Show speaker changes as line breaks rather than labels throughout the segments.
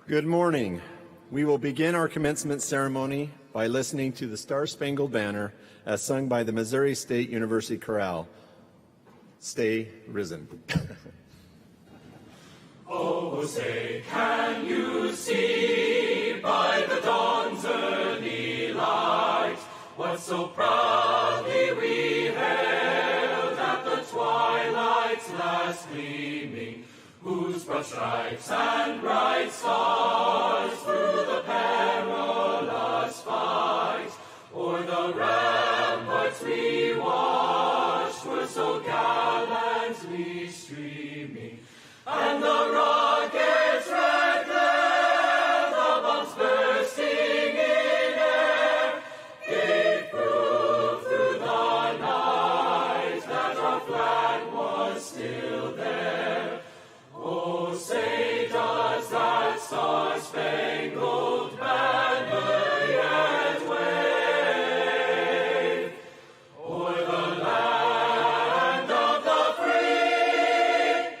Good morning. We will begin our commencement ceremony by listening to the Star-Spangled Banner as sung by the Missouri State University Chorale. Stay risen.
Oh, say, can you see by the dawn's early light what so proudly we hailed at the twilight's last gleaming, whose broad stripes and bright stars through the perilous fight o'er the ramparts we watched were so gallantly streaming, and the rockets' red glare, the bombs bursting in air, gave proof through the night that our flag was still there. Oh, say, does that star-spangled banner yet wave o'er the land of the free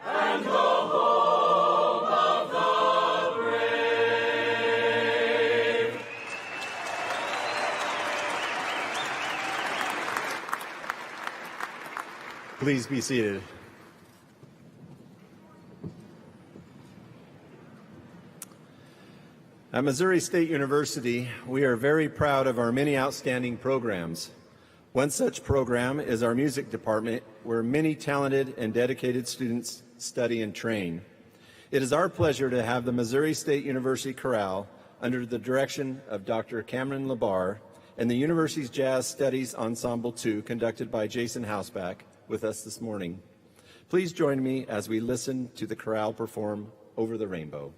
and the home of the brave?
Please be seated. At Missouri State University, we are very proud of our many outstanding programs. One such program is our music department, where many talented and dedicated students study and train. It is our pleasure to have the Missouri State University Chorale, under the direction of Dr. Cameron Labar, and the university's Jazz Studies Ensemble 2, conducted by Jason Hausbach, with us this morning. Please join me as we listen to the chorale perform Over the Rainbow.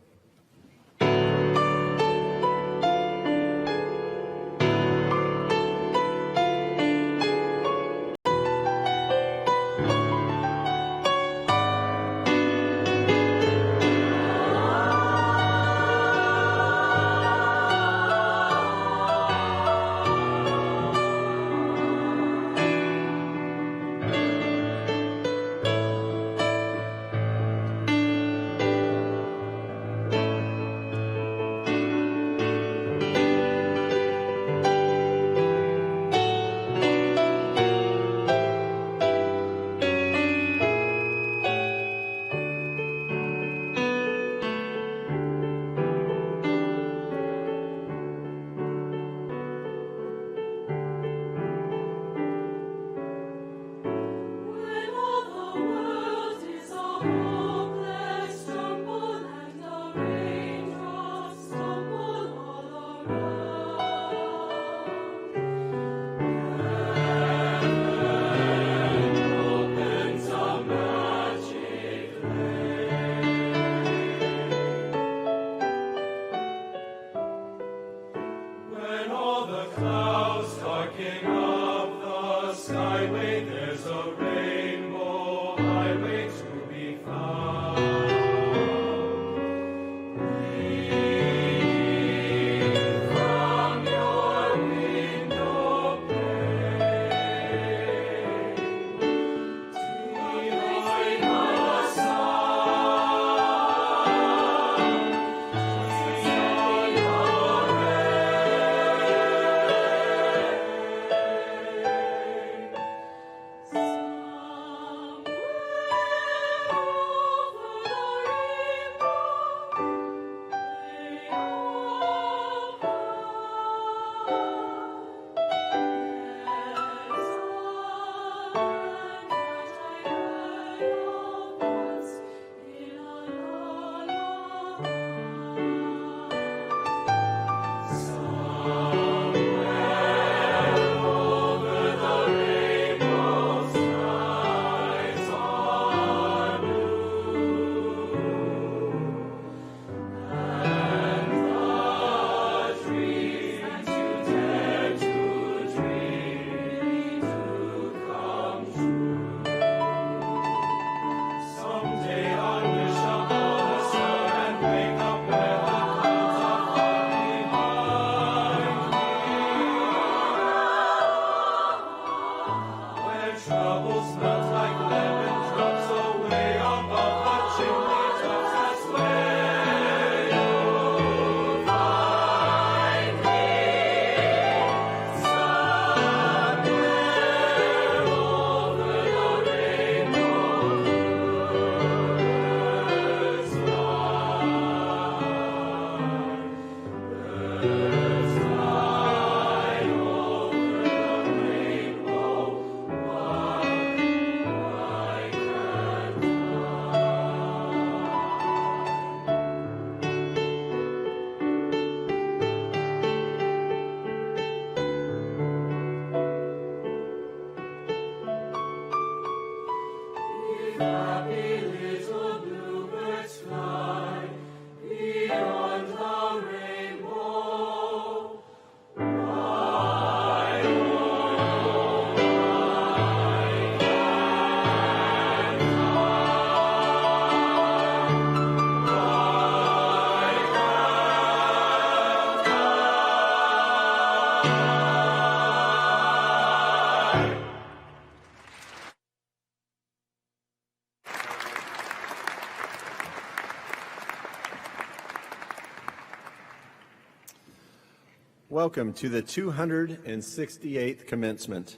Welcome to the 268th commencement.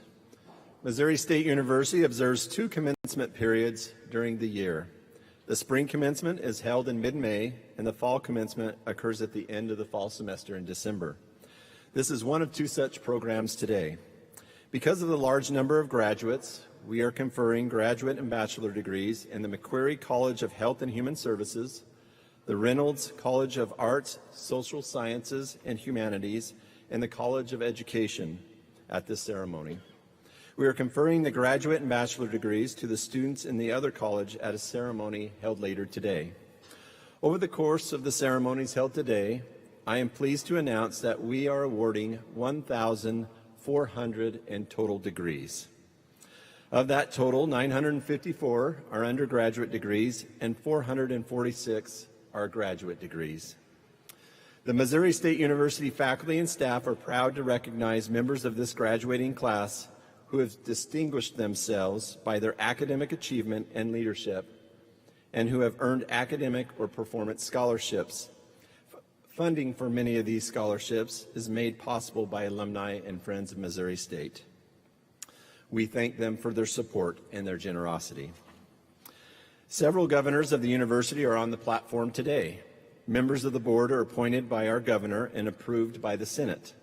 Missouri State University observes two commencement periods during the year. The spring commencement is held in mid-May, and the fall commencement occurs at the end of the fall semester in December. This is one of two such programs today. Because of the large number of graduates, we are conferring graduate and bachelor degrees in the McQuarrie College of Health and Human Services, the Reynolds College of Arts, Social Sciences, and Humanities, and the College of Education at this ceremony. We are conferring the graduate and bachelor degrees to the students in the other college at a ceremony held later today. Over the course of the ceremonies held today, I am pleased to announce that we are awarding 1,400 in total degrees. Of that total, 954 are undergraduate degrees and 446 are graduate degrees. The Missouri State University faculty and staff are proud to recognize members of this graduating class who have distinguished themselves by their academic achievement and leadership, and who have earned academic or performance scholarships. Funding for many of these scholarships is made possible by alumni and friends of Missouri State. We thank them for their support and their generosity. Several governors of the university are on the platform today. Members of the board are appointed by our governor and approved by the Senate.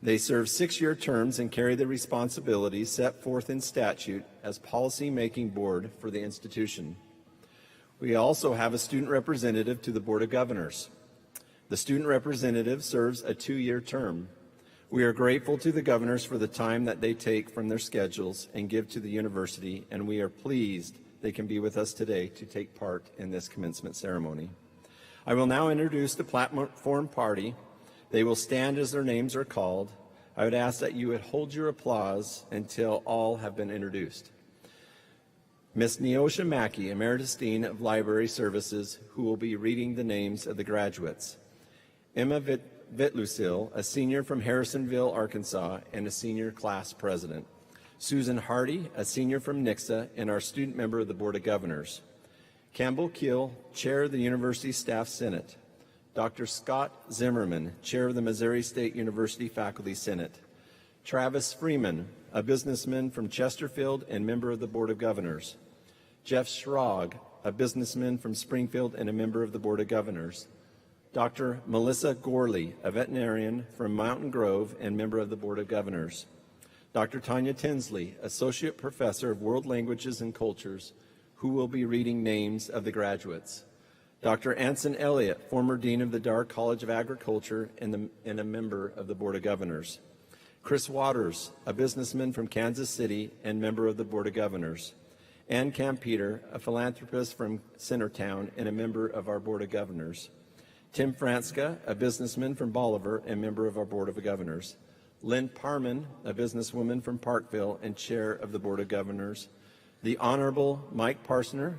They serve 6-year terms and carry the responsibilities set forth in statute as policy-making board for the institution. We also have a student representative to the Board of Governors. The student representative serves a 2-year term. We are grateful to the governors for the time that they take from their schedules and give to the university, and we are pleased they can be with us today to take part in this commencement ceremony. I will now introduce the platform party. They will stand as their names are called. I would ask that you would hold your applause until all have been introduced. Ms. Neosha Mackey, Emeritus Dean of Library Services, who will be reading the names of the graduates. Emma Vitlusil, a senior from Harrisonville, Arkansas, and a senior class president. Susan Hardy, a senior from Nixa and our student member of the Board of Governors. Campbell Keel, Chair of the University Staff Senate. Dr. Scott Zimmerman, Chair of the Missouri State University Faculty Senate. Travis Freeman, a businessman from Chesterfield and member of the Board of Governors. Jeff Schrog, a businessman from Springfield and a member of the Board of Governors. Dr. Melissa Gorley, a veterinarian from Mountain Grove and member of the Board of Governors. Dr. Tanya Tinsley, Associate Professor of World Languages and Cultures, who will be reading names of the graduates. Dr. Anson Elliott, former Dean of the Darr College of Agriculture and a member of the Board of Governors. Chris Waters, a businessman from Kansas City and member of the Board of Governors. Ann Campeter, a philanthropist from Centertown and a member of our Board of Governors. Tim Franska, a businessman from Bolivar and member of our Board of Governors. Lynn Parman, a businesswoman from Parkville and chair of the Board of Governors. The Honorable Mike Parson,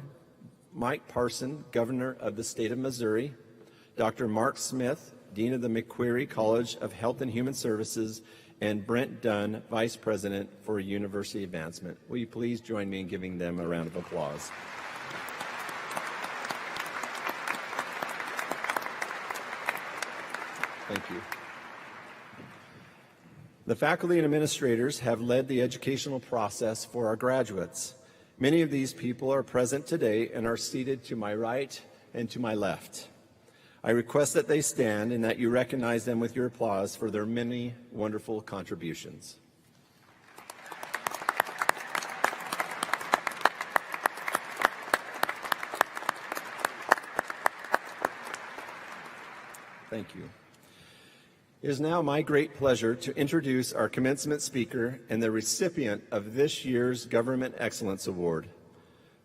Governor of the State of Missouri. Dr. Mark Smith, Dean of the McQuarrie College of Health and Human Services, and Brent Dunn, Vice President for University Advancement. Will you please join me in giving them a round of applause? Thank you. The faculty and administrators have led the educational process for our graduates. Many of these people are present today and are seated to my right and to my left. I request that they stand and that you recognize them with your applause for their many wonderful contributions. Thank you. It is now my great pleasure to introduce our commencement speaker and the recipient of this year's Government Excellence Award.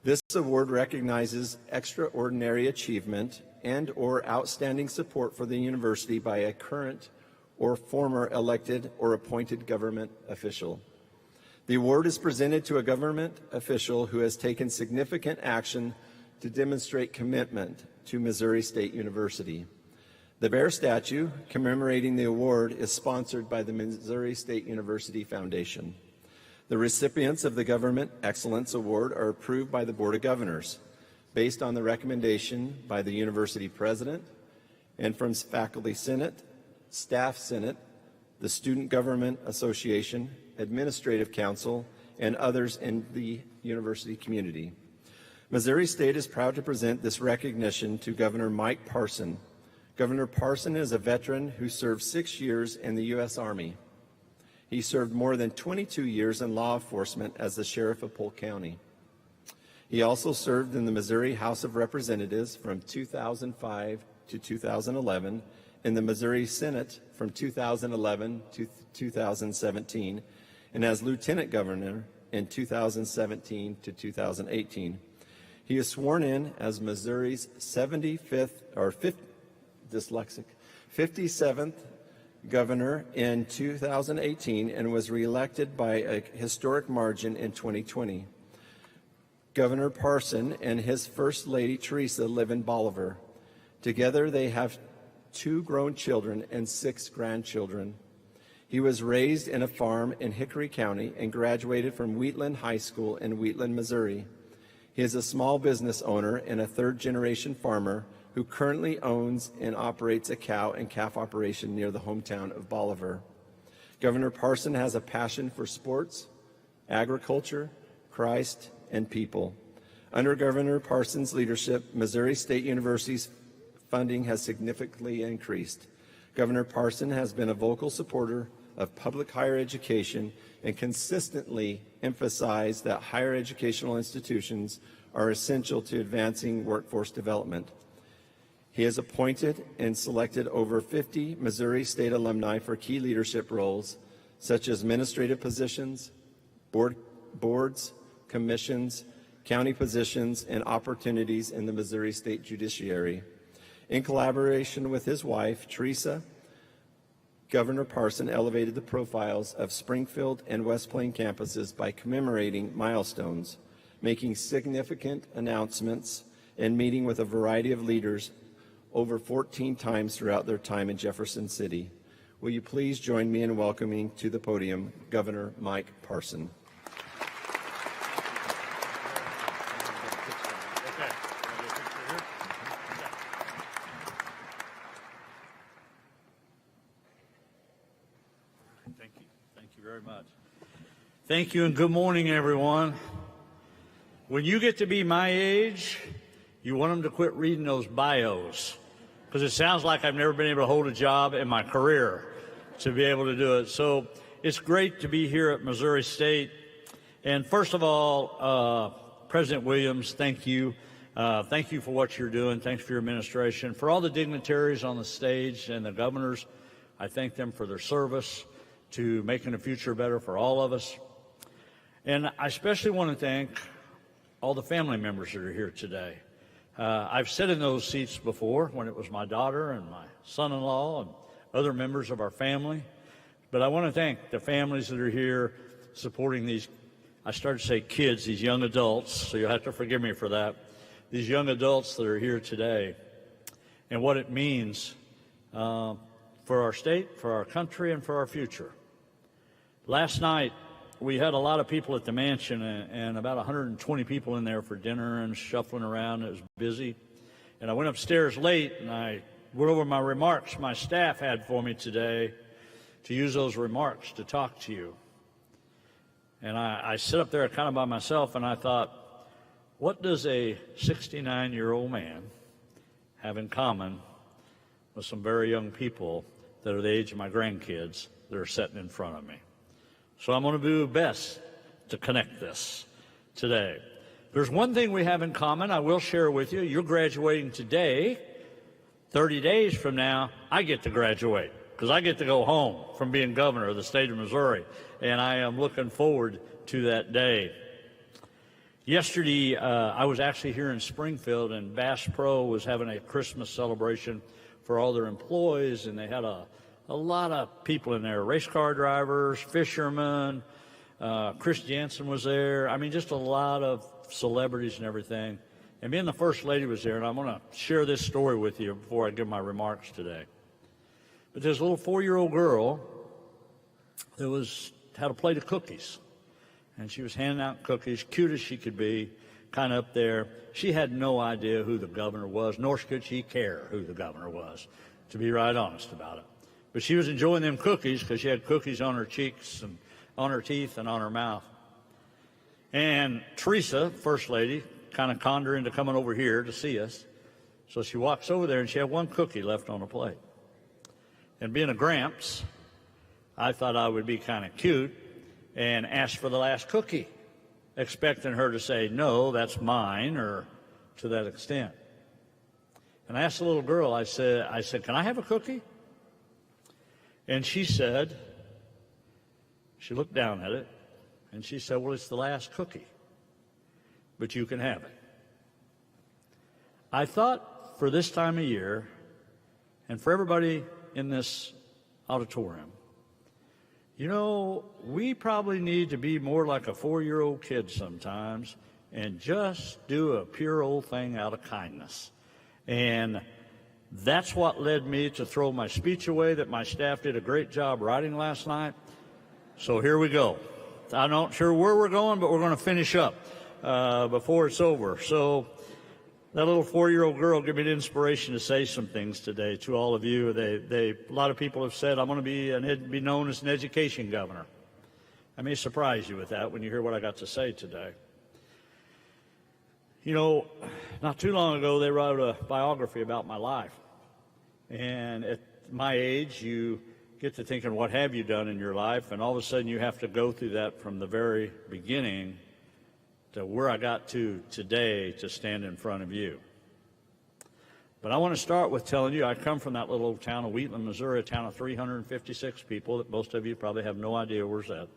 This award recognizes extraordinary achievement and/or outstanding support for the university by a current or former elected or appointed government official. The award is presented to a government official who has taken significant action to demonstrate commitment to Missouri State University. The Bear statue commemorating the award is sponsored by the Missouri State University Foundation. The recipients of the Government Excellence Award are approved by the Board of Governors based on the recommendation by the University President and from Faculty Senate, Staff Senate, the Student Government Association, Administrative Council, and others in the university community. Missouri State is proud to present this recognition to Governor Mike Parson. Governor Parson is a veteran who served 6 years in the U.S. Army. He served more than 22 years in law enforcement as the sheriff of Polk County. He also served in the Missouri House of Representatives from 2005 to 2011, in the Missouri Senate from 2011 to 2017, and as lieutenant governor in 2017 to 2018. He is sworn in as Missouri's 57th governor in 2018 and was reelected by a historic margin in 2020. Governor Parson and his First Lady Teresa live in Bolivar. Together they have 2 grown children and 6 grandchildren. He was raised in a farm in Hickory County and graduated from Wheatland High School in Wheatland, Missouri. He is a small business owner and a third-generation farmer who currently owns and operates a cow and calf operation near the hometown of Bolivar. Governor Parson has a passion for sports, agriculture, Christ, and people. Under Governor Parson's leadership, Missouri State University's funding has significantly increased. Governor Parson has been a vocal supporter of public higher education and consistently emphasized that higher educational institutions are essential to advancing workforce development. He has appointed and selected over 50 Missouri State alumni for key leadership roles, such as administrative positions, boards, commissions, county positions, and opportunities in the Missouri State Judiciary. In collaboration with his wife, Teresa, Governor Parson elevated the profiles of Springfield and West Plain campuses by commemorating milestones, making significant announcements, and meeting with a variety of leaders over 14 times throughout their time in Jefferson City. Will you please join me in welcoming to the podium Governor Mike Parson.
Thank you and good morning, everyone. When you get to be my age, you want them to quit reading those bios because it sounds like I've never been able to hold a job in my career to be able to do it. So it's great to be here at Missouri State. And first of all, President Williams, thank you. Thank you for what you're doing. Thanks for your administration. For all the dignitaries on the stage and the governors, I thank them for their service to making the future better for all of us. And I especially want to thank all the family members that are here today. I've sat in those seats before when it was my daughter and my son-in-law and other members of our family. But I want to thank the families that are here supporting these, I started to say kids, these young adults, so you'll have to forgive me for that, these young adults that are here today and what it means for our state, for our country, and for our future. Last night, we had a lot of people at the mansion and about 120 people in there for dinner and shuffling around. It was busy. And I went upstairs late and I went over my remarks my staff had for me today to use those remarks to talk to you. And I sit up there kind of by myself and I thought, what does a 69-year-old man have in common with some very young people that are the age of my grandkids that are sitting in front of me? So I'm going to do best to connect this today. There's one thing we have in common I will share with you. You're graduating today. 30 days from now, I get to graduate because I get to go home from being governor of the state of Missouri, and I am looking forward to that day. Yesterday, I was actually here in Springfield, and Bass Pro was having a Christmas celebration for all their employees, and they had a lot of people in there, race car drivers, fishermen, Chris Jansen was there. I mean, just a lot of celebrities and everything. And me and the First Lady was there, and I'm going to share this story with you before I give my remarks today. But there's a little 4-year-old girl that had a plate of cookies, and she was handing out cookies, cute as she could be, kind of up there. She had no idea who the governor was, nor could she care who the governor was, to be right honest about it. But she was enjoying them cookies because she had cookies on her cheeks and on her teeth and on her mouth. And Teresa, First Lady, kind of conned her into coming over here to see us. So she walks over there, and she had one cookie left on the plate. And being a Gramps, I thought I would be kind of cute and ask for the last cookie, expecting her to say, no, that's mine, or to that extent. And I asked the little girl, I said, can I have a cookie? And she said, she looked down at it, and she said, well, it's the last cookie, but you can have it. I thought for this time of year, and for everybody in this auditorium, you know, we probably need to be more like a 4-year-old kid sometimes and just do a pure old thing out of kindness. And that's what led me to throw my speech away that my staff did a great job writing last night. So here we go. I'm not sure where we're going, but we're going to finish up before it's over. So that little 4-year-old girl gave me the inspiration to say some things today to all of you. A lot of people have said, I'm going to be known as an education governor. I may surprise you with that when you hear what I got to say today. You know, not too long ago, they wrote a biography about my life. And at my age, you get to thinking, what have you done in your life? And all of a sudden, you have to go through that from the very beginning to where I got to today to stand in front of you. But I want to start with telling you I come from that little old town of Wheatland, Missouri, a town of 356 people that most of you probably have no idea where's that.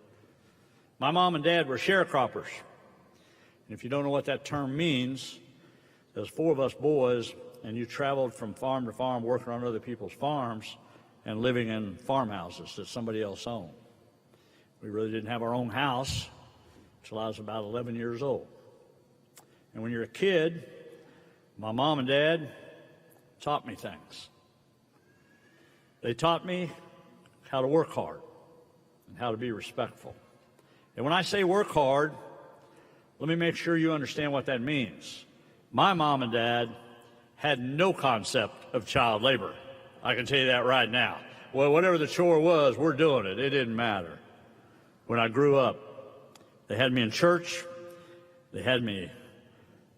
My mom and dad were sharecroppers. And if you don't know what that term means, there's 4 of us boys, and you traveled from farm to farm working on other people's farms and living in farmhouses that somebody else owned. We really didn't have our own house until I was about 11 years old. And when you're a kid, my mom and dad taught me things. They taught me how to work hard and how to be respectful. And when I say work hard, let me make sure you understand what that means. My mom and dad had no concept of child labor. I can tell you that right now. Well, whatever the chore was, we're doing it. It didn't matter. When I grew up, they had me in church. They had me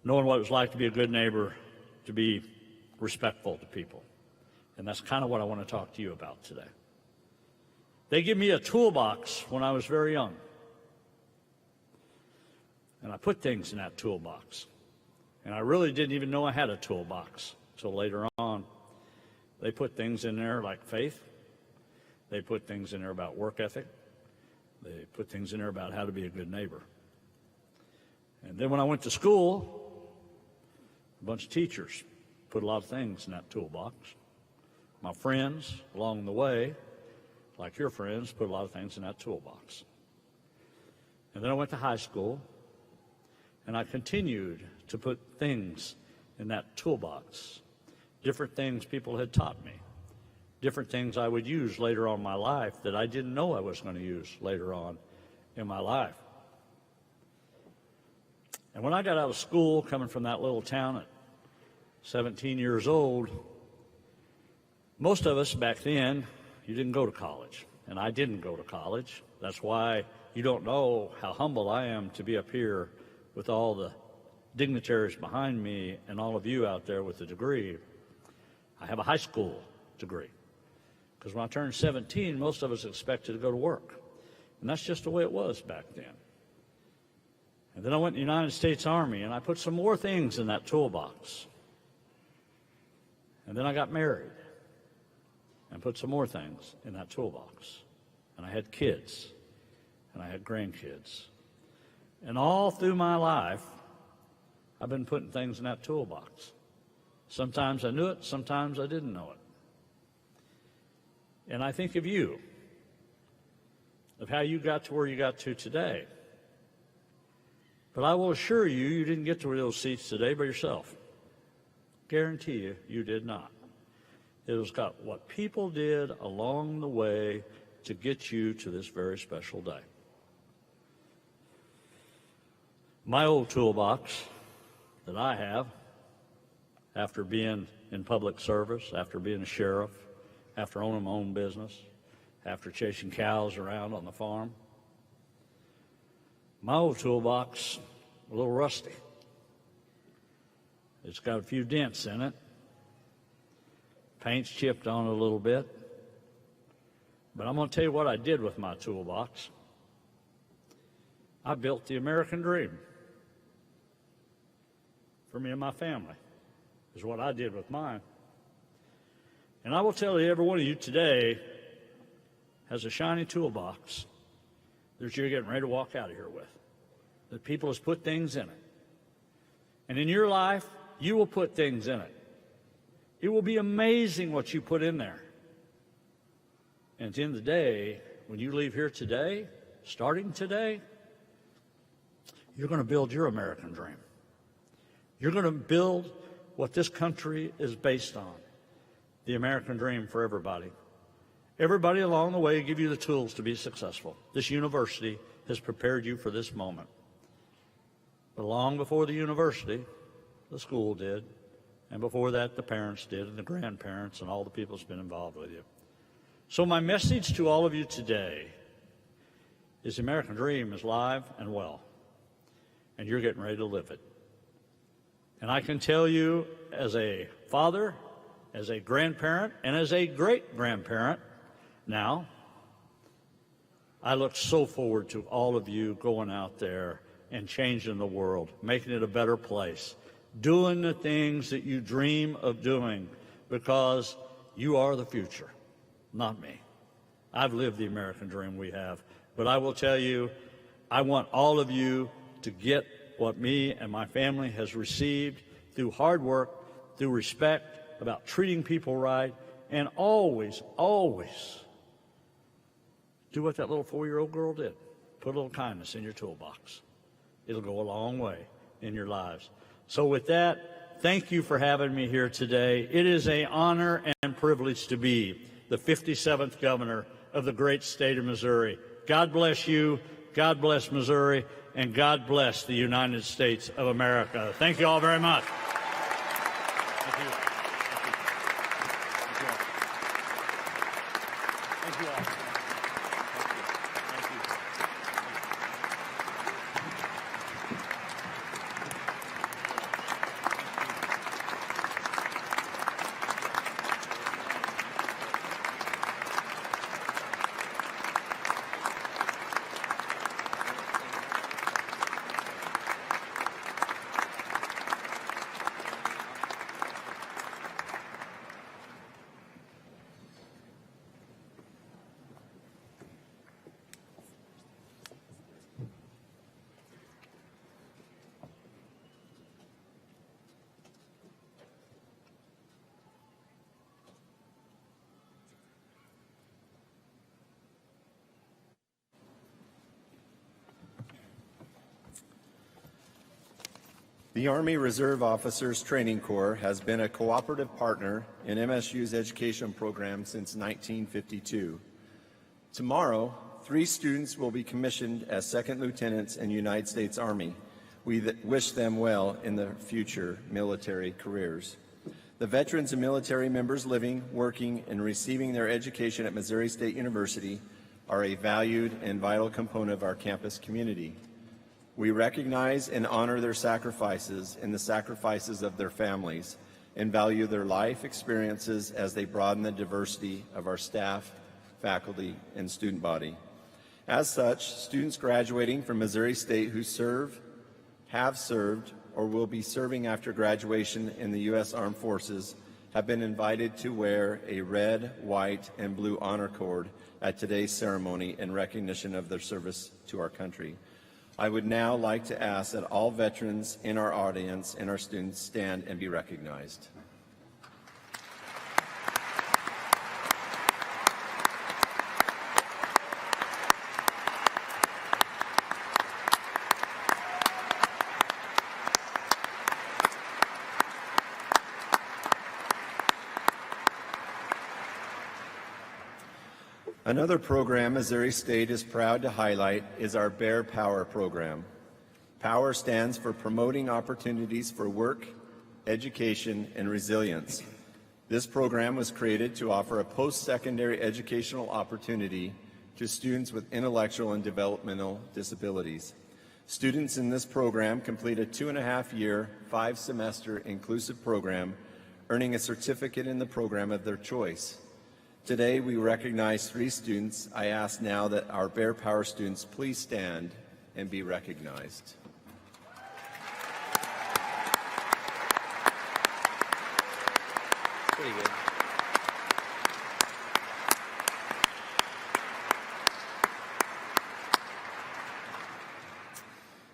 knowing what it was like to be a good neighbor, to be respectful to people. And that's kind of what I want to talk to you about today. They gave me a toolbox when I was very young. And I put things in that toolbox. And I really didn't even know I had a toolbox until later on. They put things in there like faith. They put things in there about work ethic. They put things in there about how to be a good neighbor. And then when I went to school, a bunch of teachers put a lot of things in that toolbox. My friends along the way, like your friends, put a lot of things in that toolbox. And then I went to high school, and I continued to put things in that toolbox, different things people had taught me, different things I would use later on in my life that I didn't know I was going to use later on in my life. And when I got out of school, coming from that little town at 17 years old, most of us back then, you didn't go to college, and I didn't go to college. That's why you don't know how humble I am to be up here with all the dignitaries behind me and all of you out there with a degree. I have a high school degree. Because when I turned 17, most of us expected to go to work. And that's just the way it was back then. And then I went to the United States Army, and I put some more things in that toolbox. And then I got married and put some more things in that toolbox. And I had kids, and I had grandkids. And all through my life, I've been putting things in that toolbox. Sometimes I knew it, sometimes I didn't know it. And I think of you, of how you got to where you got to today. But I will assure you, you didn't get to those seats today by yourself. Guarantee you, you did not. It was got what people did along the way to get you to this very special day. My old toolbox that I have, after being in public service, after being a sheriff, after owning my own business, after chasing cows around on the farm. My old toolbox, a little rusty. It's got a few dents in it. Paint's chipped on it a little bit. But I'm going to tell you what I did with my toolbox. I built the American dream for me and my family, is what I did with mine. And I will tell you, every one of you today has a shiny toolbox that you're getting ready to walk out of here with, that people has put things in it. And in your life, you will put things in it. It will be amazing what you put in there. And at the end of the day, when you leave here today, starting today, you're going to build your American dream. You're going to build what this country is based on, the American dream for everybody. Everybody along the way give you the tools to be successful. This university has prepared you for this moment. But long before the university, the school did, and before that, the parents did, and the grandparents, and all the people that's been involved with you. So my message to all of you today is the American dream is live and well, and you're getting ready to live it. And I can tell you, as a father, as a grandparent, and as a great-grandparent now, I look so forward to all of you going out there and changing the world, making it a better place, doing the things that you dream of doing, because you are the future, not me. I've lived the American dream we have. But I will tell you, I want all of you to get what me and my family has received through hard work, through respect, about treating people right, and always, always do what that little 4-year-old girl did. Put a little kindness in your toolbox. It'll go a long way in your lives. So with that, thank you for having me here today. It is an honor and privilege to be the 57th governor of the great state of Missouri. God bless you, God bless Missouri, and God bless the United States of America. Thank you all very much. Thank you. Thank you all. Thank you.
The Army Reserve Officers Training Corps has been a cooperative partner in MSU's education program since 1952. Tomorrow, 3 students will be commissioned as second lieutenants in the United States Army. We wish them well in their future military careers. The veterans and military members living, working, and receiving their education at Missouri State University are a valued and vital component of our campus community. We recognize and honor their sacrifices and the sacrifices of their families, and value their life experiences as they broaden the diversity of our staff, faculty, and student body. As such, students graduating from Missouri State who serve, have served, or will be serving after graduation in the U.S. Armed Forces have been invited to wear a red, white, and blue honor cord at today's ceremony in recognition of their service to our country. I would now like to ask that all veterans in our audience and our students stand and be recognized. Another program Missouri State is proud to highlight is our Bear Power program. POWER stands for Promoting Opportunities for Work, Education, and Resilience. This program was created to offer a post-secondary educational opportunity to students with intellectual and developmental disabilities. Students in this program complete a 2.5-year, 5-semester inclusive program, earning a certificate in the program of their choice. Today, we recognize 3 students. I ask now that our Bear Power students please stand and be recognized.
Pretty good.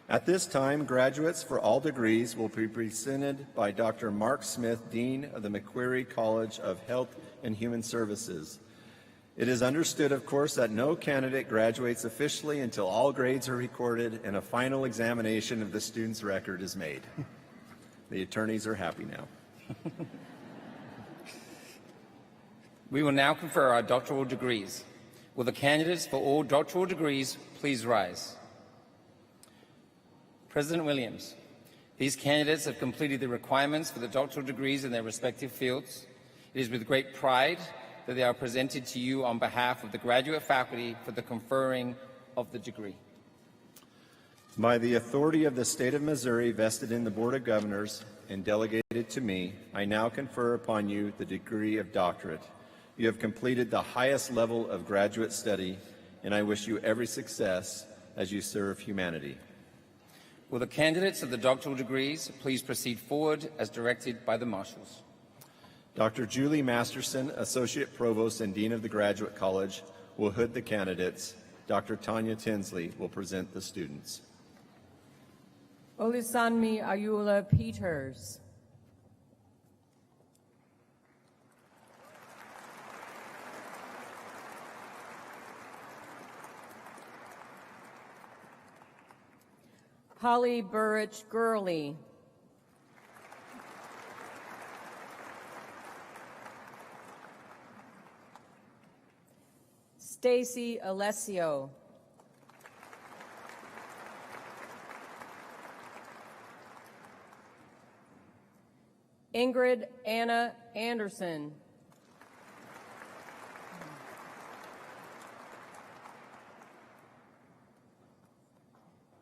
At this time, graduates for all degrees will be presented by Dr. Mark Smith, Dean of the McQuarrie College of Health and Human Services. It is understood, of course, that no candidate graduates officially until all grades are recorded and a final examination of the student's record is made. The attorneys are happy now.
We will now confer our doctoral degrees. Will the candidates for all doctoral degrees please rise? President Williams, these candidates have completed the requirements for the doctoral degrees in their respective fields. It is with great pride that they are presented to you on behalf of the graduate faculty for the conferring of the degree.
By the authority of the State of Missouri vested in the Board of Governors and delegated to me, I now confer upon you the degree of doctorate. You have completed the highest level of graduate study, and I wish you every success as you serve humanity.
Will the candidates of the doctoral degrees please proceed forward as directed by the marshals?
Dr. Julie Masterson, Associate Provost and Dean of the Graduate College, will hood the candidates. Dr. Tanya Tinsley will present the students.
Olusanmi Ayula Peters. Holly Burrich Gurley. Stacy Alessio. Ingrid Anna Anderson.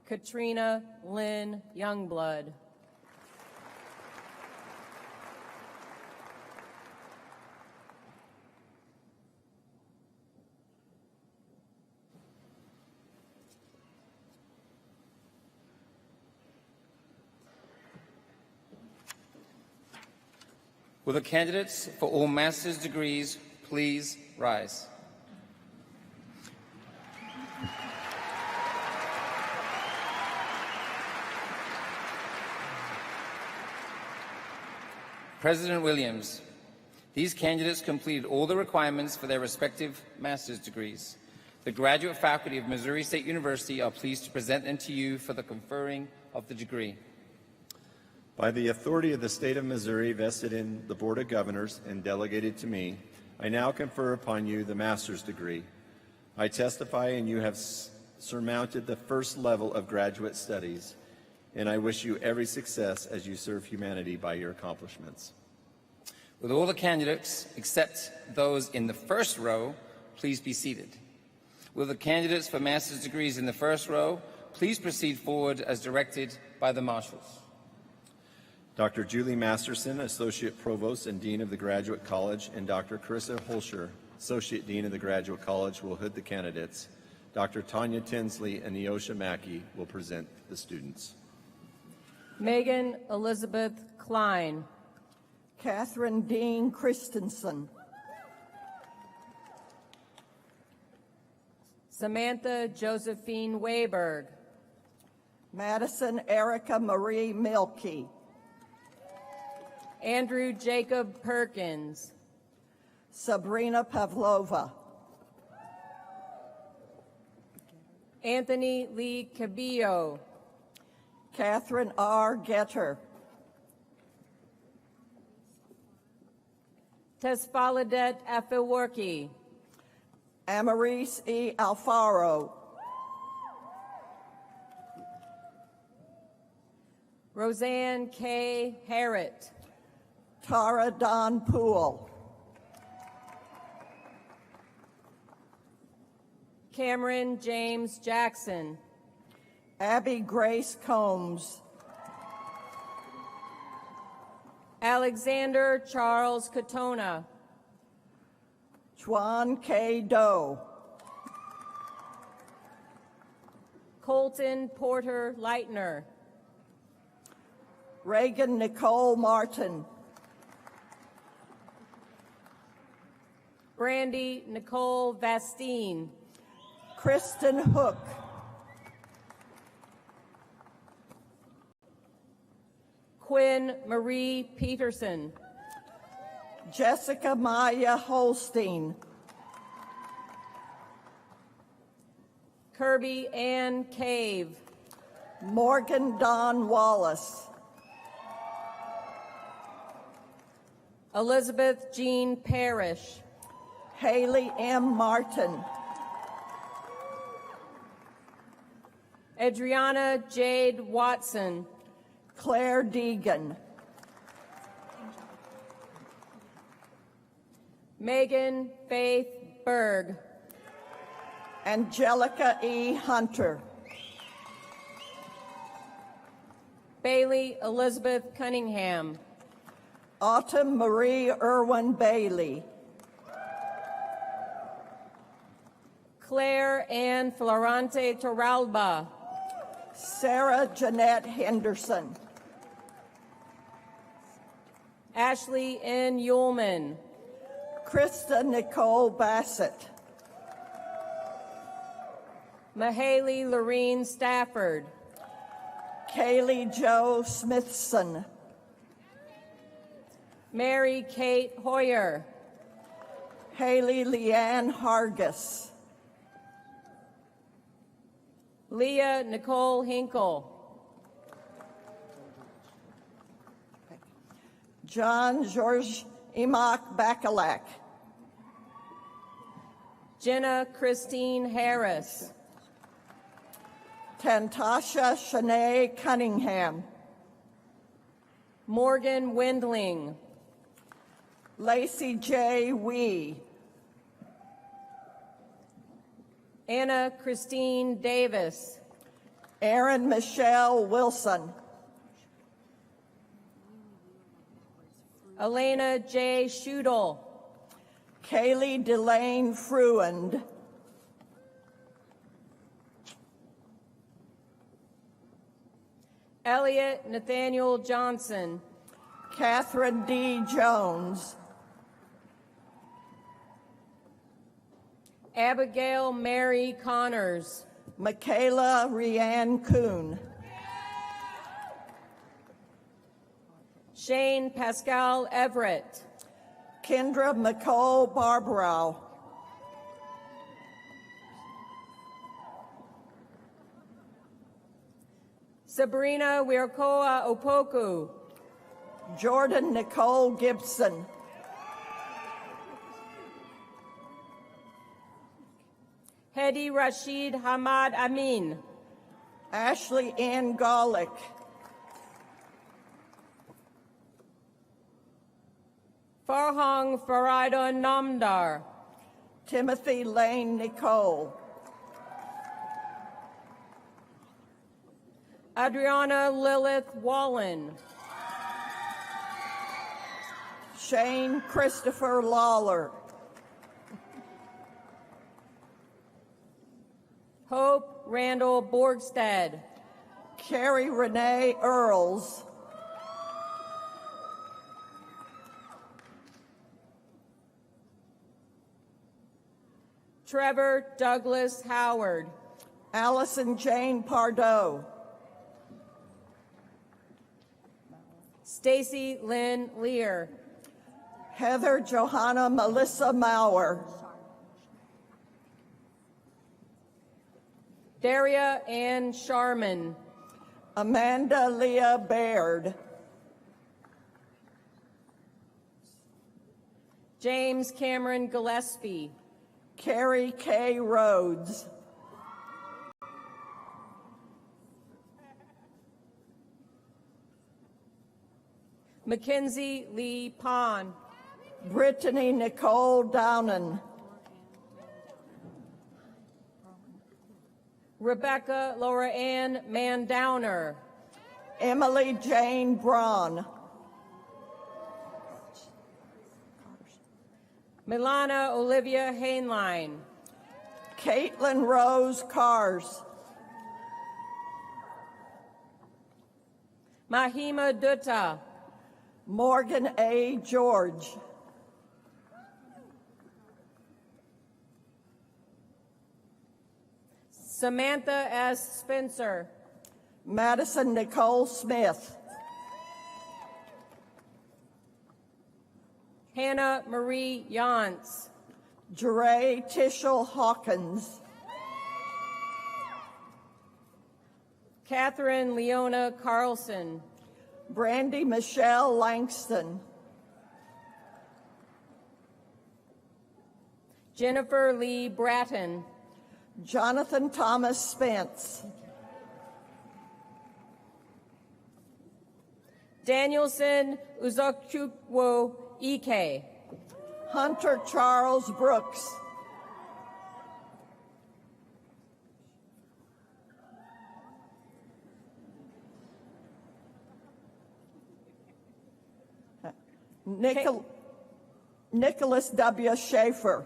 Katrina Lynn Youngblood.
Will the candidates for all master's degrees please rise? President Williams, these candidates completed all the requirements for their respective master's degrees. The graduate faculty of Missouri State University are pleased to present them to you for the conferring of the degree.
By the authority of the State of Missouri vested in the Board of Governors and delegated to me, I now confer upon you the master's degree. I testify and you have surmounted the first level of graduate studies, and I wish you every success as you serve humanity by your accomplishments.
Will all the candidates, except those in the first row, please be seated? Will the candidates for master's degrees in the first row please proceed forward as directed by the marshals?
Dr. Julie Masterson, Associate Provost and Dean of the Graduate College, and Dr. Carissa Holscher, Associate Dean of the Graduate College, will hood the candidates. Dr. Tanya Tinsley and Neosha Mackey will present the students.
Megan Elizabeth Klein.
Catherine Dean Christensen.
Samantha Josephine Wayberg.
Madison Erica Marie Milkey.
Andrew Jacob Perkins.
Sabrina Pavlova.
Anthony Lee Cabillo.
Catherine R. Getter.
Tesfaladet Afewerki.
Amaris E. Alfaro.
Roseanne K. Harrett.
Tara Don Poole.
Cameron James Jackson.
Abby Grace Combs.
Alexander Charles Katona.
Juan K. Doe.
Colton Porter Leitner.
Reagan Nicole Martin.
Brandy Nicole Vastine.
Kristen Hook.
Quinn Marie Peterson.
Jessica Maya Holstein.
Kirby Ann Cave.
Morgan Don Wallace.
Elizabeth Jean Parrish.
Haley M. Martin.
Adriana Jade Watson.
Claire Deegan.
Megan Faith Berg.
Angelica E. Hunter.
Bailey Elizabeth Cunningham.
Autumn Marie Irwin Bailey.
Claire Ann Florante Torralba.
Sarah Jeanette Henderson.
Ashley N. Ullman.
Krista Nicole Bassett.
Mahaley Lorene Stafford.
Kaylee Joe Smithson.
Mary Kate Hoyer.
Haley Leanne Hargis.
Leah Nicole Hinkle.
John George Imak Bakalak.
Jenna Christine Harris.
Tantasha Shanae Cunningham.
Morgan Windling.
Lacey J. Wee.
Anna Christine Davis.
Erin Michelle Wilson.
Elena J. Schudel.
Kaylee Delane Fruand.
Elliot Nathaniel Johnson.
Catherine D. Jones.
Abigail Mary Connors.
Michaela Rianne Kuhn.
Shane Pascal Everett.
Kendra McCall Barbrow.
Sabrina Wirkoa Opoku.
Jordan Nicole Gibson.
Hedi Rashid Hamad Amin.
Ashley Ann Golick.
Farhang Farida Namdar.
Timothy Lane Nicole.
Adriana Lilith Wallen.
Shane Christopher Lawler.
Hope Randall Borgstad.
Carrie Renee Earls.
Trevor Douglas Howard.
Allison Jane Pardo.
Stacy Lynn Lear.
Heather Johanna Melissa Maurer.
Daria Ann Sharman.
Amanda Leah Baird.
James Cameron Gillespie.
Carrie K. Rhodes.
Mackenzie Lee Pond.
Brittany Nicole Downen.
Rebecca Laura Ann Mandowner.
Emily Jane Braun.
Milana Olivia Hainline.
Caitlin Rose Cars.
Mahima Dutta.
Morgan A. George.
Samantha S. Spencer.
Madison Nicole Smith.
Hannah Marie Yance.
Jeray Tishel Hawkins.
Catherine Leona Carlson.
Brandy Michelle Langston.
Jennifer Lee Bratton.
Jonathan Thomas Spence.
Danielson Uzokchukwu Ike.
Hunter Charles Brooks. Nicholas W. Schaefer.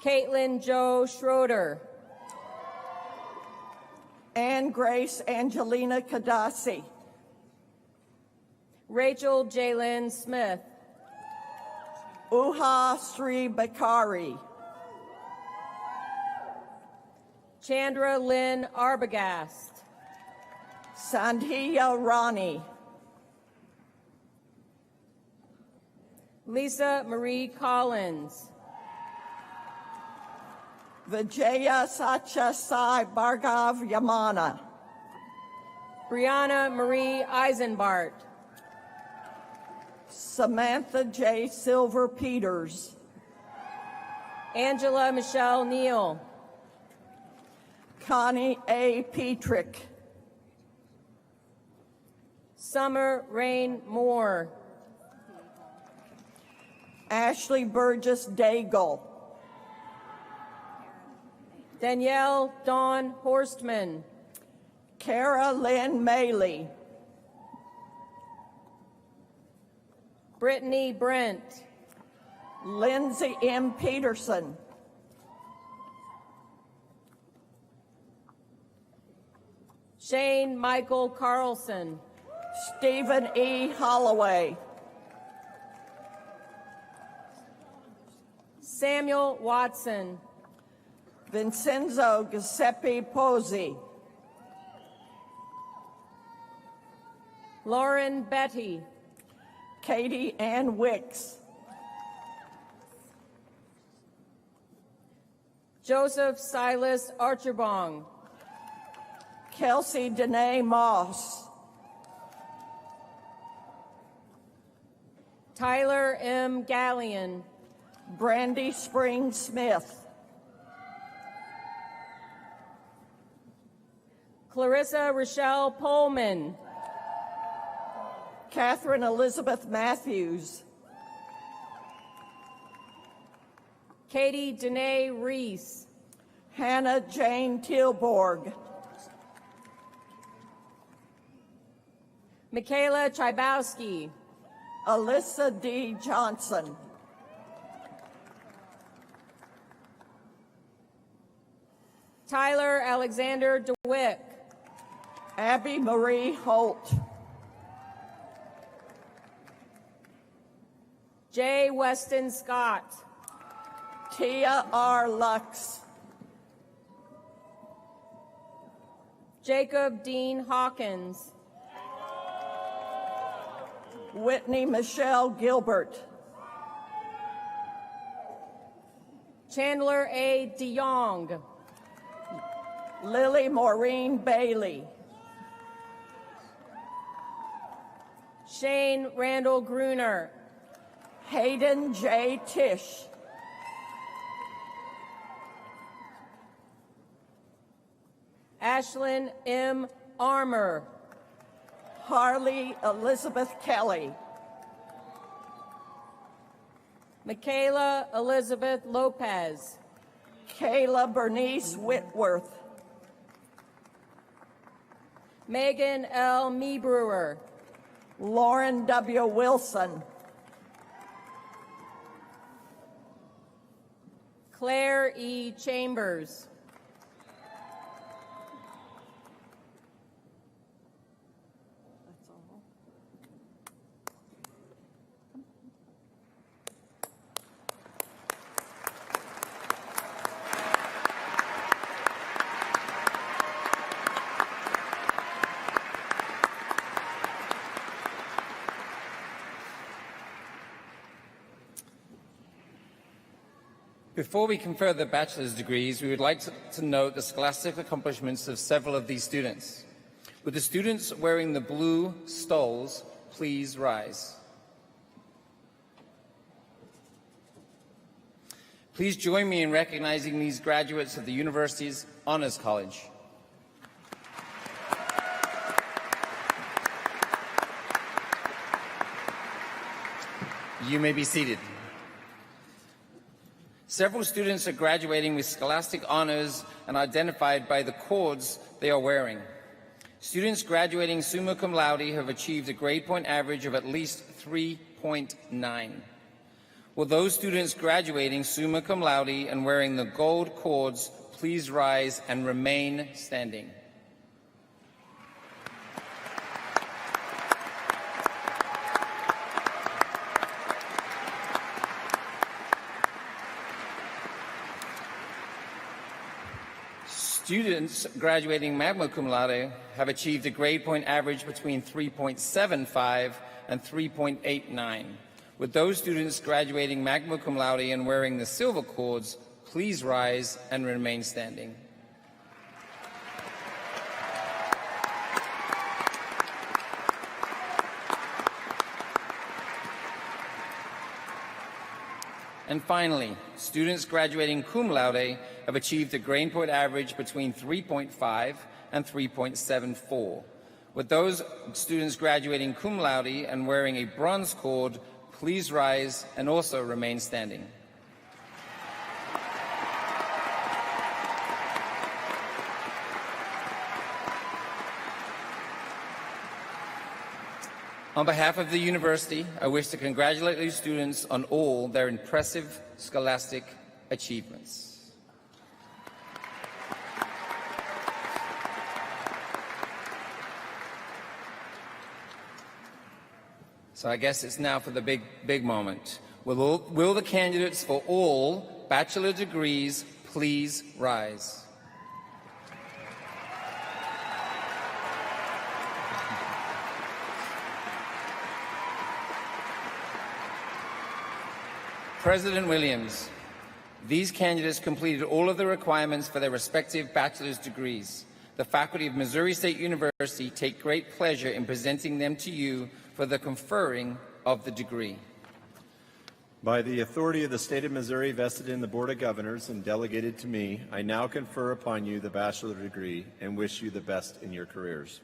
Caitlin Joe Schroeder.
Ann Grace Angelina Kadasi.
Rachel Jalen Smith.
Uha Sri Bakari.
Chandra Lynn Arbogast.
Sandhya Rani.
Lisa Marie Collins.
Vijaya Sacha Sai Bhargav Yamana.
Brianna Marie Eisenbart.
Samantha J. Silver Peters.
Angela Michelle Neal.
Connie A. Petrick.
Summer Rain Moore.
Ashley Burgess Daigle.
Danielle Dawn Horstman.
Kara Lynn Maley.
Brittany Brent.
Lindsay M. Peterson.
Shane Michael Carlson.
Stephen E. Holloway.
Samuel Watson.
Vincenzo Giuseppe Pozzi.
Lauren Betty.
Katie Ann Wicks.
Joseph Silas Archibong.
Kelsey Danae Moss.
Tyler M. Gallion.
Brandy Spring Smith.
Clarissa Rochelle Pullman.
Catherine Elizabeth Matthews.
Katie Danae Reese.
Hannah Jane Tilborg.
Michaela Chybowski.
Alyssa D. Johnson.
Tyler Alexander DeWick.
Abby Marie Holt.
J. Weston Scott.
Tia R. Lux.
Jacob Dean Hawkins.
Whitney Michelle Gilbert.
Chandler A. DeYoung.
Lily Maureen Bailey.
Shane Randall Gruner.
Hayden J. Tish.
Ashlyn M. Armour.
Harley Elizabeth Kelly.
Michaela Elizabeth Lopez.
Kayla Bernice Whitworth.
Megan L. Meebrewer.
Lauren W. Wilson.
Claire E. Chambers.
Before we confer the bachelor's degrees, we would like to note the scholastic accomplishments of several of these students. Would the students wearing the blue stoles please rise? Please join me in recognizing these graduates of the university's Honors College. You may be seated. Several students are graduating with scholastic honors and identified by the cords they are wearing. Students graduating summa cum laude have achieved a grade point average of at least 3.9. Will those students graduating summa cum laude and wearing the gold cords please rise and remain standing? Students graduating magna cum laude have achieved a grade point average between 3.75 and 3.89. With those students graduating magna cum laude and wearing the silver cords, please rise and remain standing. And finally, students graduating cum laude have achieved a grade point average between 3.5 and 3.74. With those students graduating cum laude and wearing a bronze cord, please rise and also remain standing. On behalf of the university, I wish to congratulate these students on all their impressive scholastic achievements. So I guess it's now for the big moment. Will the candidates for all bachelor degrees please rise? President Williams, these candidates completed all of the requirements for their respective bachelor's degrees. The faculty of Missouri State University take great pleasure in presenting them to you for the conferring of the degree.
By the authority of the state of Missouri vested in the Board of Governors and delegated to me, I now confer upon you the bachelor degree and wish you the best in your careers.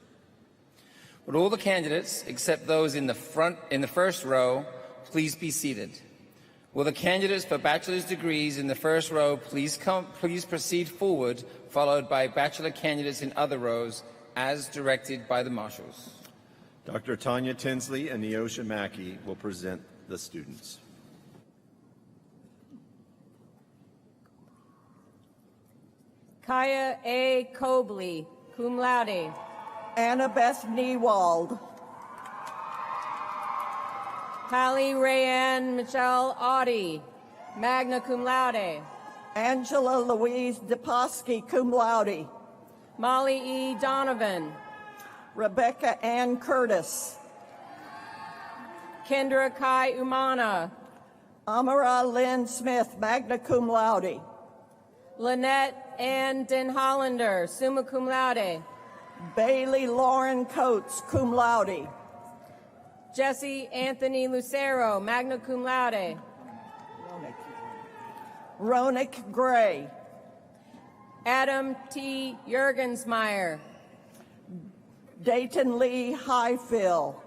Would all the candidates, except those in the first row, please be seated? Will the candidates for bachelor's degrees in the first row please proceed forward, followed by bachelor candidates in other rows, as directed by the marshals.
Dr. Tanya Tinsley and Neosha Mackey will present the students.
Kaya A. Cobley, cum laude.
Annabeth Newald.
Hallie Rayanne Michelle Audie, magna cum laude.
Angela Louise DePosky, cum laude.
Molly E. Donovan.
Rebecca Ann Curtis.
Kendra Kai Umana.
Amara Lynn Smith, magna cum laude.
Lynette Ann Den Hollander, summa cum laude.
Bailey Lauren Coates, cum laude.
Jesse Anthony Lucero, magna cum laude.
Ronick Gray.
Adam T. Jurgensmeyer.
Dayton Lee Highfill.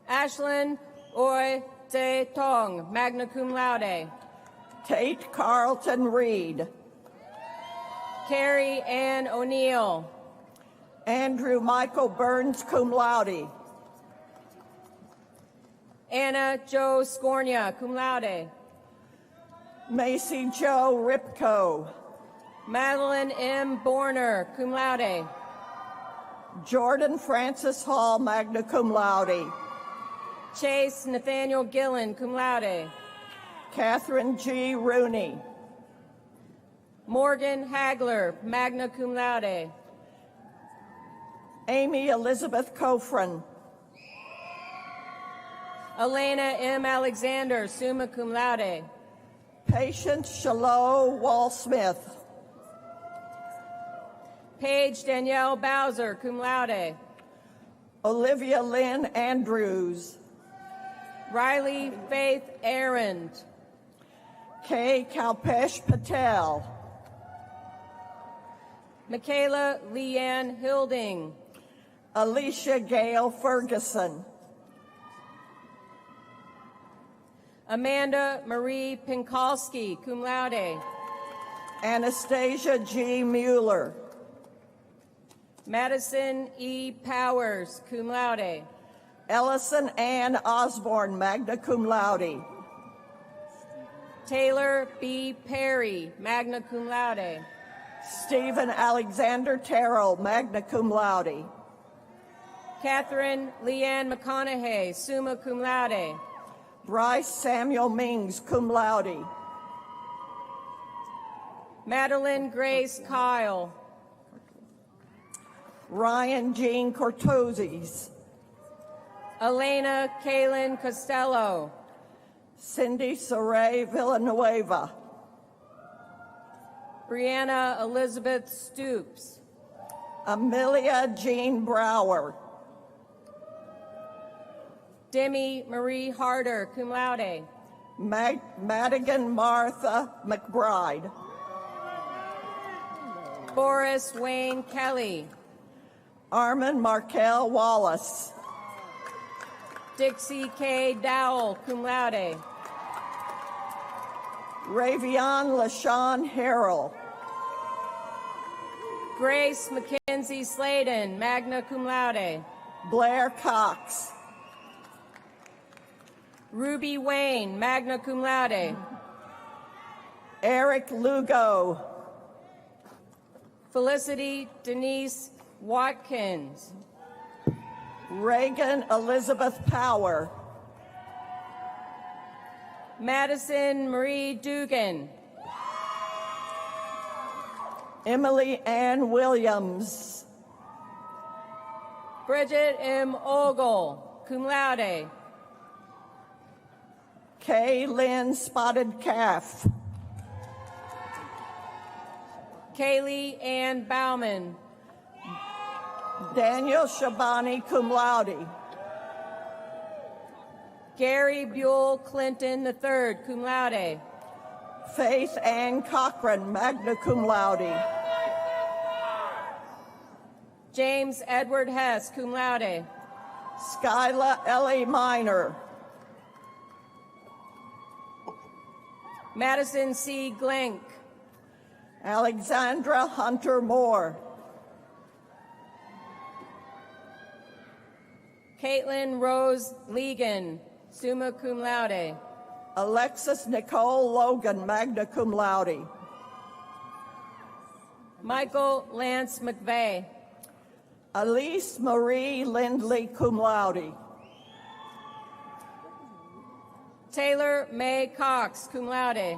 Ashlyn Oi Te Tong, magna cum laude.
Tate Carlton Reed.
Carrie Ann O'Neill.
Andrew Michael Burns, cum laude.
Anna Jo Scornia, cum laude.
Macy Jo Ripko.
Madeline M. Borner, cum laude.
Jordan Francis Hall, magna cum laude.
Chase Nathaniel Gillen, cum laude.
Catherine G. Rooney.
Morgan Hagler, magna cum laude.
Amy Elizabeth Kofrin.
Elena M. Alexander, summa cum laude.
Patience Shalom Wall-Smith.
Paige Danielle Bowser, cum laude.
Olivia Lynn Andrews.
Riley Faith Arend.
Kay Kalpesh Patel.
Michaela Leanne Hilding.
Alicia Gale Ferguson.
Amanda Marie Pinkalski, cum laude.
Anastasia G. Mueller.
Madison E. Powers, cum laude.
Ellison Ann Osborne, magna cum laude.
Taylor B. Perry, magna cum laude.
Stephen Alexander Terrell, magna cum laude.
Catherine Leanne McConaughey, summa cum laude.
Bryce Samuel Mings, cum laude.
Madeline Grace Kyle.
Ryan Jean Cortozes.
Elena Kaylin Costello.
Cindy Saray Villanueva.
Brianna Elizabeth Stoops.
Amelia Jean Brower.
Demi Marie Harder, cum laude.
Madigan Martha McBride.
Boris Wayne Kelly.
Armin Markel Wallace.
Dixie K. Dowell, cum laude.
Ravion LaShawn Harrell.
Grace Mackenzie Sladen, magna cum laude.
Blair Cox.
Ruby Wayne, magna cum laude.
Eric Lugo.
Felicity Denise Watkins.
Reagan Elizabeth Power.
Madison Marie Dugan.
Emily Ann Williams.
Bridget M. Ogle, cum laude.
Kay Lynn Spotted Calf.
Kaylee Ann Bauman.
Daniel Shabani, cum laude.
Gary Buell Clinton III, cum laude.
Faith Ann Cochran, magna cum laude.
James Edward Hess, cum laude.
Skyla Ellie Minor.
Madison C. Glenk.
Alexandra Hunter Moore.
Caitlin Rose Legan, summa cum laude.
Alexis Nicole Logan, magna cum laude.
Michael Lance McVeigh.
Elise Marie Lindley, cum laude.
Taylor May Cox, cum laude.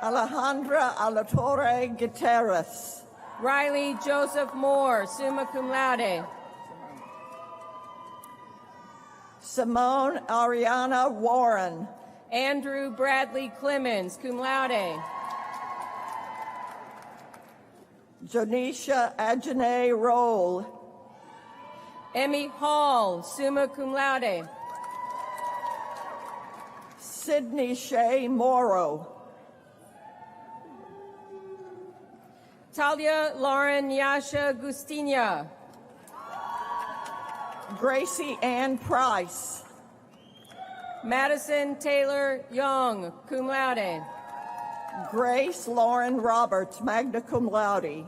Alejandra Alatorre Gutierrez.
Riley Joseph Moore, summa cum laude.
Simone Ariana Warren.
Andrew Bradley Clemens, cum laude.
Janisha Ajane Roll.
Emmy Hall, summa cum laude.
Sydney Shea Morrow.
Talia Lauren Yasha Gustinia.
Gracie Ann Price.
Madison Taylor Young, cum laude.
Grace Lauren Roberts, magna cum laude.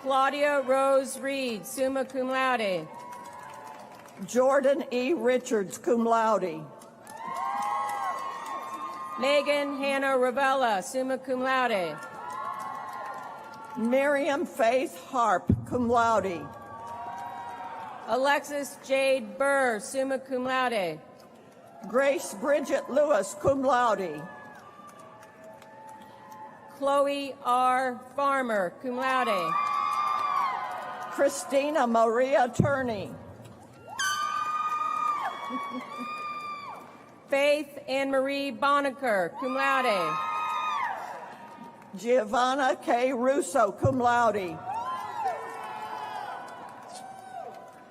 Claudia Rose Reed, summa cum laude.
Jordan E. Richards, cum laude.
Megan Hannah Ravella, summa cum laude.
Miriam Faith Harp, cum laude.
Alexis Jade Burr, summa cum laude.
Grace Bridget Lewis, cum laude.
Chloe R. Farmer, cum laude.
Christina Maria Turney.
Faith Anne Marie Bonaker, cum laude.
Giovanna K. Russo, cum laude.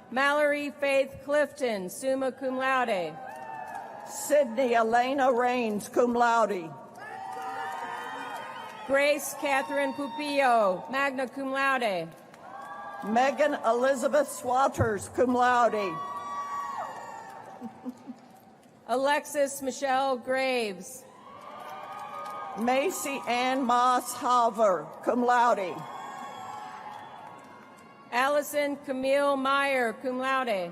Mallory Faith Clifton, summa cum laude.
Sydney Elena Rains, cum laude.
Grace Catherine Pupillo, magna cum laude.
Megan Elizabeth Swatters, cum laude.
Alexis Michelle Graves.
Macy Ann Moss Halver, cum laude.
Allison Camille Meyer, cum laude.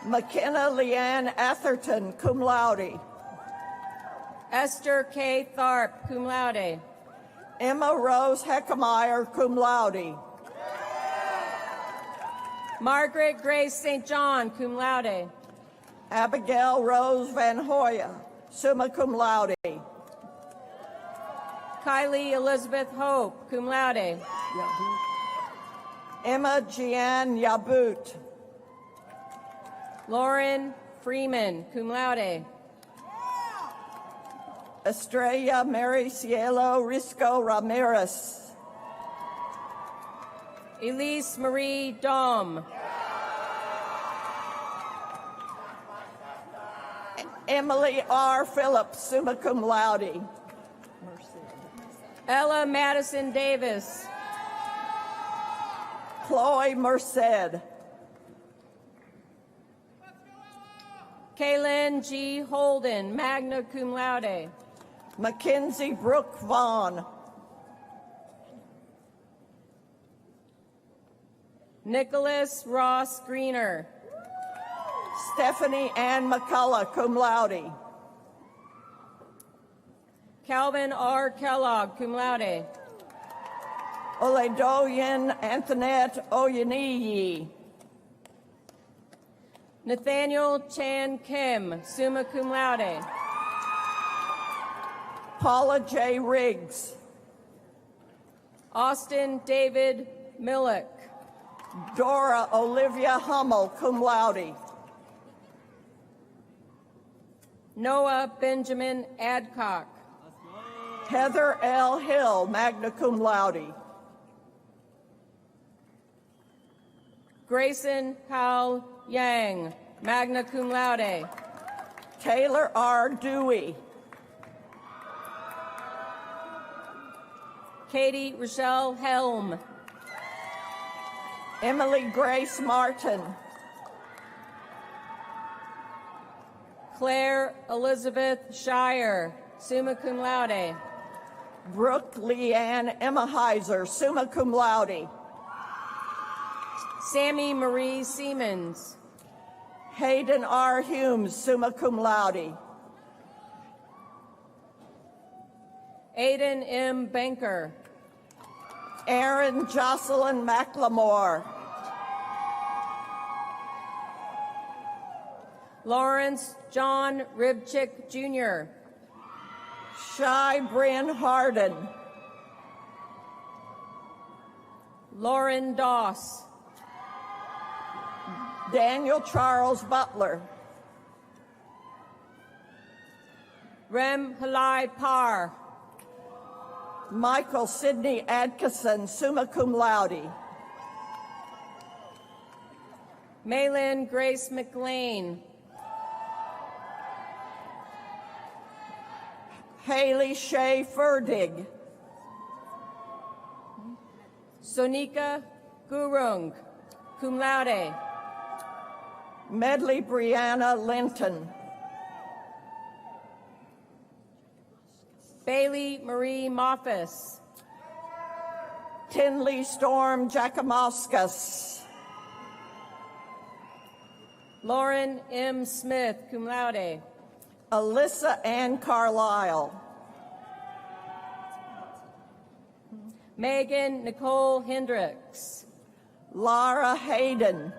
McKenna Leanne Atherton, cum laude.
Esther K. Tharp, cum laude.
Emma Rose Heckemeyer, cum laude.
Margaret Grace St. John, cum laude.
Abigail Rose Van Hoya, summa cum laude.
Kylie Elizabeth Hope, cum laude.
Emma Jeanne Yabut.
Lauren Freeman, cum laude.
Estrella Mary Cielo Risco Ramirez.
Elise Marie Dom.
Emily R. Phillips, summa cum laude.
Ella Madison Davis.
Chloe Merced.
Kaylin G. Holden, magna cum laude.
Mackenzie Brooke Vaughn.
Nicholas Ross Greener.
Stephanie Ann McCullough, cum laude.
Calvin R. Kellogg, cum laude.
Oledoyin Antoinette Oyeniyi.
Nathaniel Chan Kim, summa cum laude.
Paula J. Riggs.
Austin David Millick.
Dora Olivia Hummel, cum laude.
Noah Benjamin Adcock.
Heather L. Hill, magna cum laude.
Grayson Hal Yang, magna cum laude.
Taylor R. Dewey.
Katie Rochelle Helm.
Emily Grace Martin.
Claire Elizabeth Shire, summa cum laude.
Brooke Leanne Emmaheiser, summa cum laude.
Sammy Marie Siemens.
Hayden R. Humes, summa cum laude.
Aiden M. Banker.
Aaron Jocelyn McLemore.
Lawrence John Ribchick Jr.
Shy Bryn Harden.
Lauren Doss.
Daniel Charles Butler.
Rem Halai Par.
Michael Sidney Adkison, summa cum laude.
Maylin Grace McLean.
Haley Shea Ferdig.
Sonika Gurung, cum laude.
Medley Brianna Linton.
Bailey Marie Moffis.
Tinley Storm Jacomoskas.
Lauren M. Smith, cum laude.
Alyssa Ann Carlisle.
Megan Nicole Hendricks.
Lara Hayden.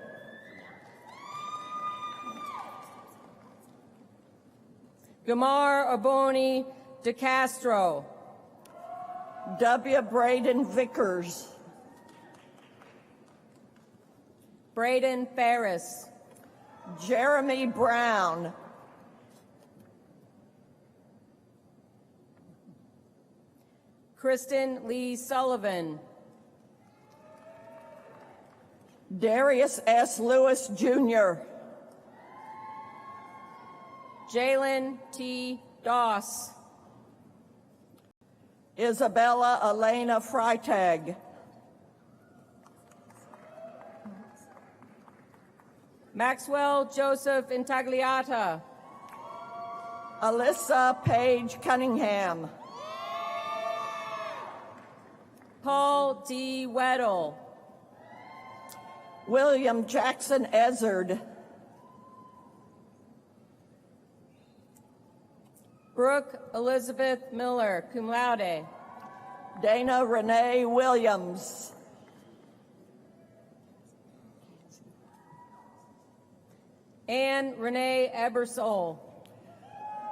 Gamar Aboni De Castro.
W. Braden Vickers.
Braden Ferris.
Jeremy Brown.
Kristen Lee Sullivan.
Darius S. Lewis, Jr.
Jalen T. Doss.
Isabella Elena Freitag.
Maxwell Joseph Intagliata.
Alyssa Paige Cunningham.
Paul D. Weddle.
William Jackson Ezard.
Brooke Elizabeth Miller, cum laude.
Dana Renee Williams.
Anne Renee Ebersole.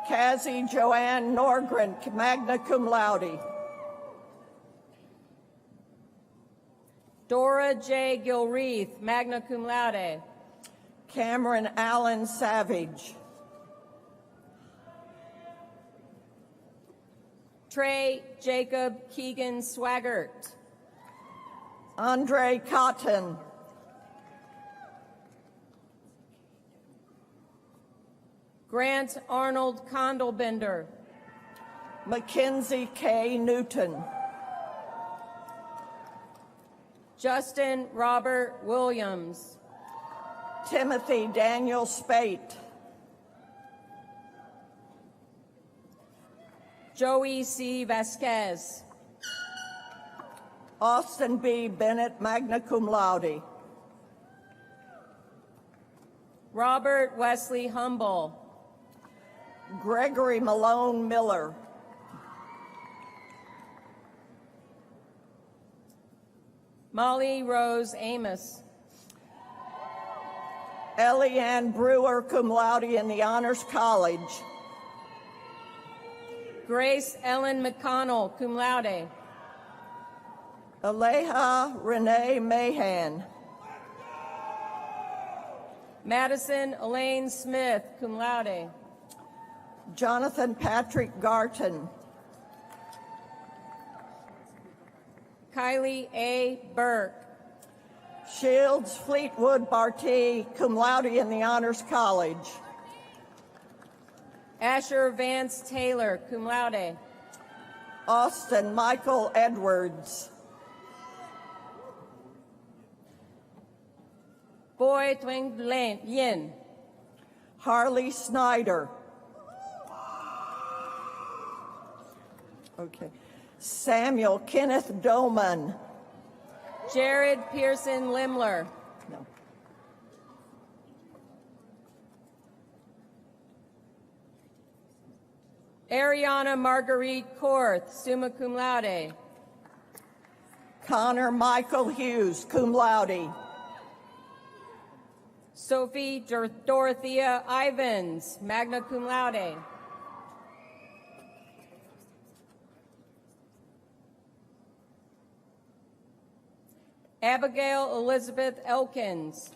Cassie Joanne Norgren, magna cum laude.
Dora J. Gilreath, magna cum laude.
Cameron Allen Savage.
Trey Jacob Keegan Swaggart.
Andre Cotton.
Grant Arnold Condalbender.
Mackenzie K. Newton.
Justin Robert Williams.
Timothy Daniel Spate.
Joey C. Vasquez.
Austin B. Bennett, magna cum laude.
Robert Wesley Humble.
Gregory Malone Miller.
Molly Rose Amos.
Elianne Brewer, cum laude in the Honors College.
Grace Ellen McConnell, cum laude.
Aleha Renee Mahan.
Madison Elaine Smith, cum laude.
Jonathan Patrick Garton.
Kylie A. Burke.
Shields Fleetwood Barty, cum laude in the Honors College.
Asher Vance Taylor, cum laude.
Austin Michael Edwards.
Boy Twing Yin.
Harley Snyder. Okay. Samuel Kenneth Doman.
Jared Pearson Limler.
No.
Ariana Marguerite Korth, summa cum laude.
Connor Michael Hughes, cum laude.
Sophie Dorothea Ivans, magna cum laude. Abigail Elizabeth Elkins.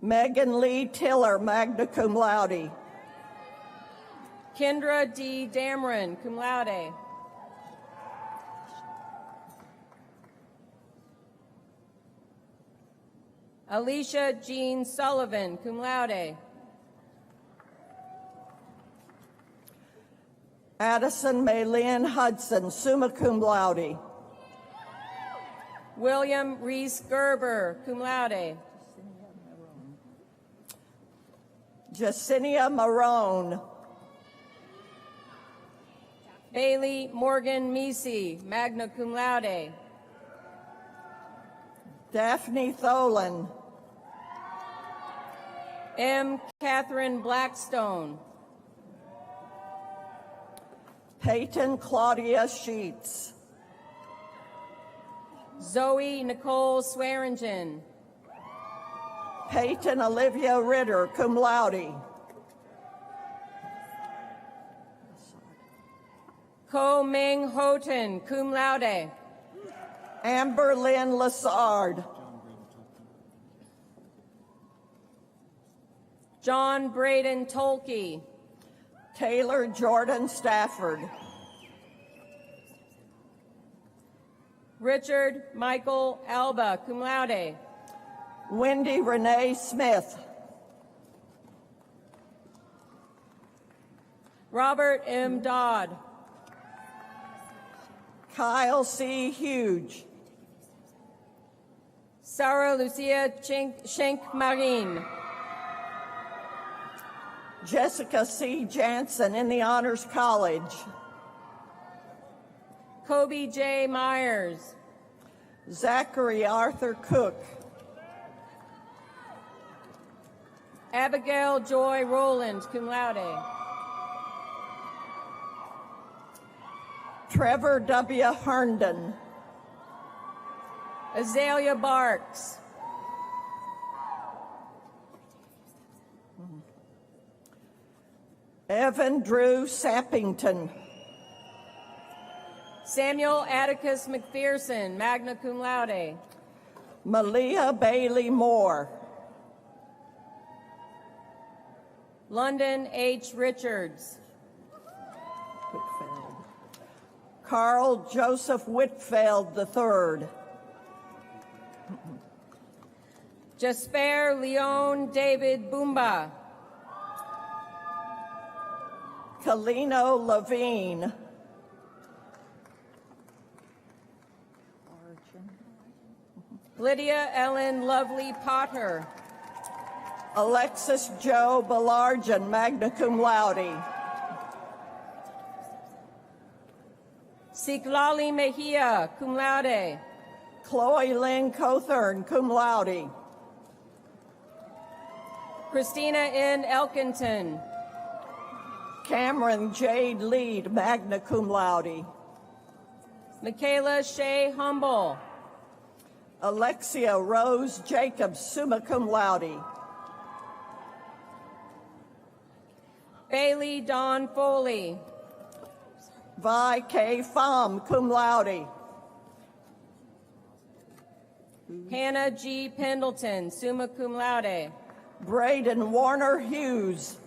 Megan Lee Tiller, magna cum laude.
Kendra D. Dameron, cum laude. Alicia Jean Sullivan, cum laude.
Addison Maylin Hudson, summa cum laude.
William Reese Gerber, cum laude.
Jacinia Marone.
Bailey Morgan Meesey, magna cum laude.
Daphne Tholen.
M. Catherine Blackstone.
Peyton Claudia Sheets.
Zoe Nicole Swearingen.
Peyton Olivia Ritter, cum laude.
Ko Ming Houghton, cum laude.
Amber Lynn Lassard.
John Braden Tolke.
Taylor Jordan Stafford.
Richard Michael Alba, cum laude.
Wendy Renee Smith.
Robert M. Dodd.
Kyle C. Huge.
Sarah Lucia Schenk Marin.
Jessica C. Jansen in the Honors College.
Kobe J. Myers.
Zachary Arthur Cook.
Abigail Joy Rowland, cum laude.
Trevor W. Herndon.
Azalea Barks.
Evan Drew Sappington.
Samuel Atticus McPherson, magna cum laude.
Malia Bailey Moore.
London H. Richards.
Whitfield. Carl Joseph Whitfield III.
Jasper Leon David Boomba.
Kalino Levine.
Lydia Ellen Lovely Potter.
Alexis Joe Belargen, magna cum laude.
Siklali Mejia, cum laude.
Chloe Lynn Cothern, cum laude.
Christina N. Elkington.
Cameron Jade Lead, magna cum laude.
Michaela Shea Humble.
Alexia Rose Jacobs, summa cum laude.
Bailey Dawn Foley.
Vi K. Pham, cum laude.
Hannah G. Pendleton, summa cum laude.
Braden Warner Hughes.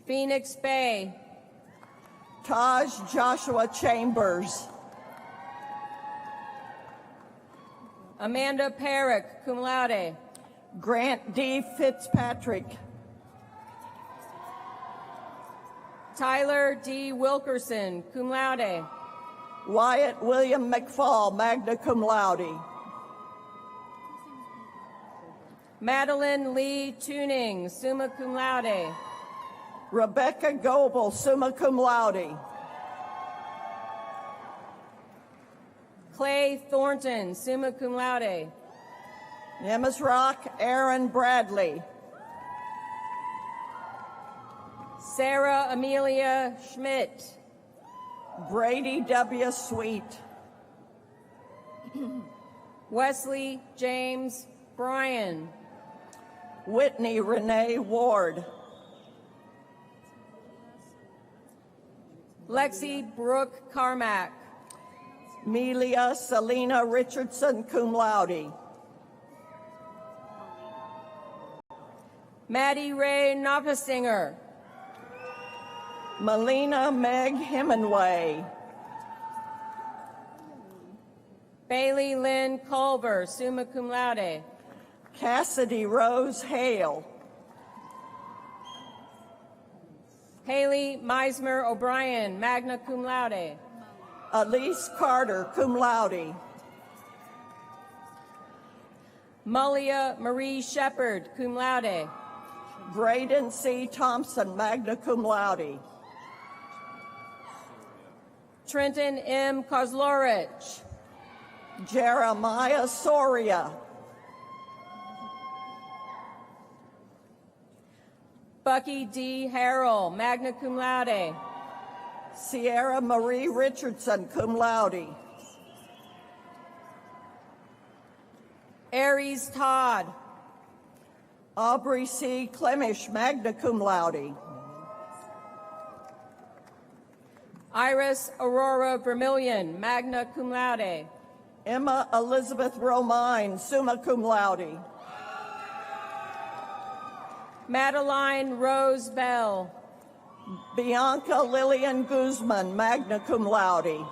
Phoenix Bay.
Taj Joshua Chambers.
Amanda Perrick, cum laude.
Grant D. Fitzpatrick.
Tyler D. Wilkerson, cum laude.
Wyatt William McFall, magna cum laude.
Madeline Lee Tuning, summa cum laude.
Rebecca Goebel, summa cum laude.
Clay Thornton, summa cum laude.
Emma's Rock, Aaron Bradley.
Sarah Amelia Schmidt.
Brady W. Sweet.
Wesley James Bryan.
Whitney Renee Ward.
Lexi Brooke Carmack.
Melia Selena Richardson, cum laude.
Maddie Ray Knopfestinger.
Melina Meg Hemingway.
Bailey Lynn Culver, summa cum laude.
Cassidy Rose Hale.
Haley Meismer O'Brien, magna cum laude.
Elise Carter, cum laude.
Mullia Marie Shepherd, cum laude.
Braden C. Thompson, magna cum laude.
Trenton M. Kozlorich.
Jeremiah Soria.
Bucky D. Harrell, magna cum laude.
Sierra Marie Richardson, cum laude.
Aries Todd.
Aubrey C. Clemish, magna cum laude.
Iris Aurora Vermillion, magna cum laude.
Emma Elizabeth Romine, summa cum laude.
Madeline Rose Bell.
Bianca Lillian Guzman, magna cum laude.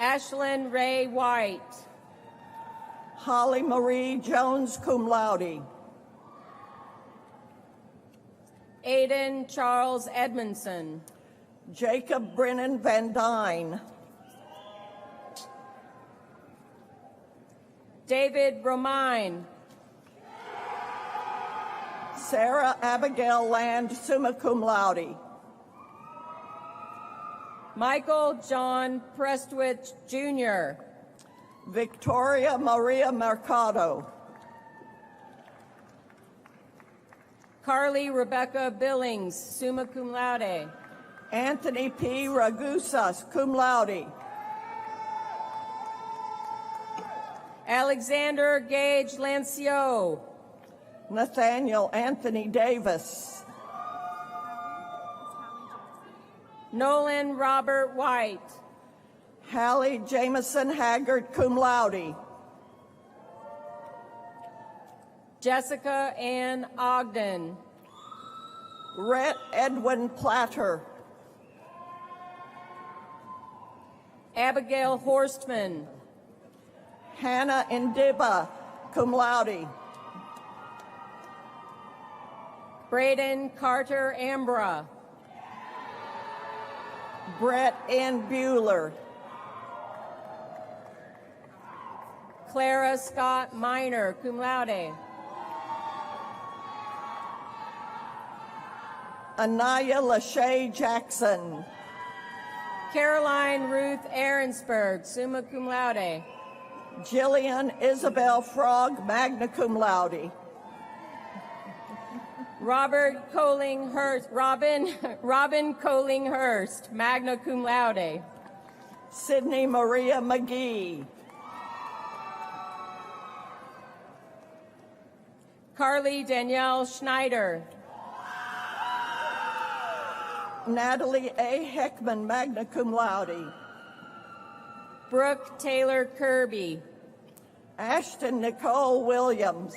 Ashlyn Ray White.
Holly Marie Jones, cum laude.
Aiden Charles Edmondson.
Jacob Brennan Van Dyne.
David Romine.
Sarah Abigail Land, summa cum laude.
Michael John Prestwich Jr.
Victoria Maria Mercado.
Carly Rebecca Billings, summa cum laude.
Anthony P. Ragusas, cum laude.
Alexander Gage Lancio.
Nathaniel Anthony Davis.
Nolan Robert White.
Hallie Jameson Haggard, cum laude.
Jessica Ann Ogden.
Rhett Edwin Platter.
Abigail Horstman.
Hannah Indiba, cum laude.
Braden Carter Ambra.
Brett N. Bueller.
Clara Scott Minor, cum laude.
Anaya Lachey Jackson.
Caroline Ruth Aaronsberg, summa cum laude.
Jillian Isabel Frog, magna cum laude.
Robin Collinghurst, magna cum laude.
Sydney Maria McGee.
Carly Danielle Schneider.
Natalie A. Heckman, magna cum laude.
Brooke Taylor Kirby.
Ashton Nicole Williams.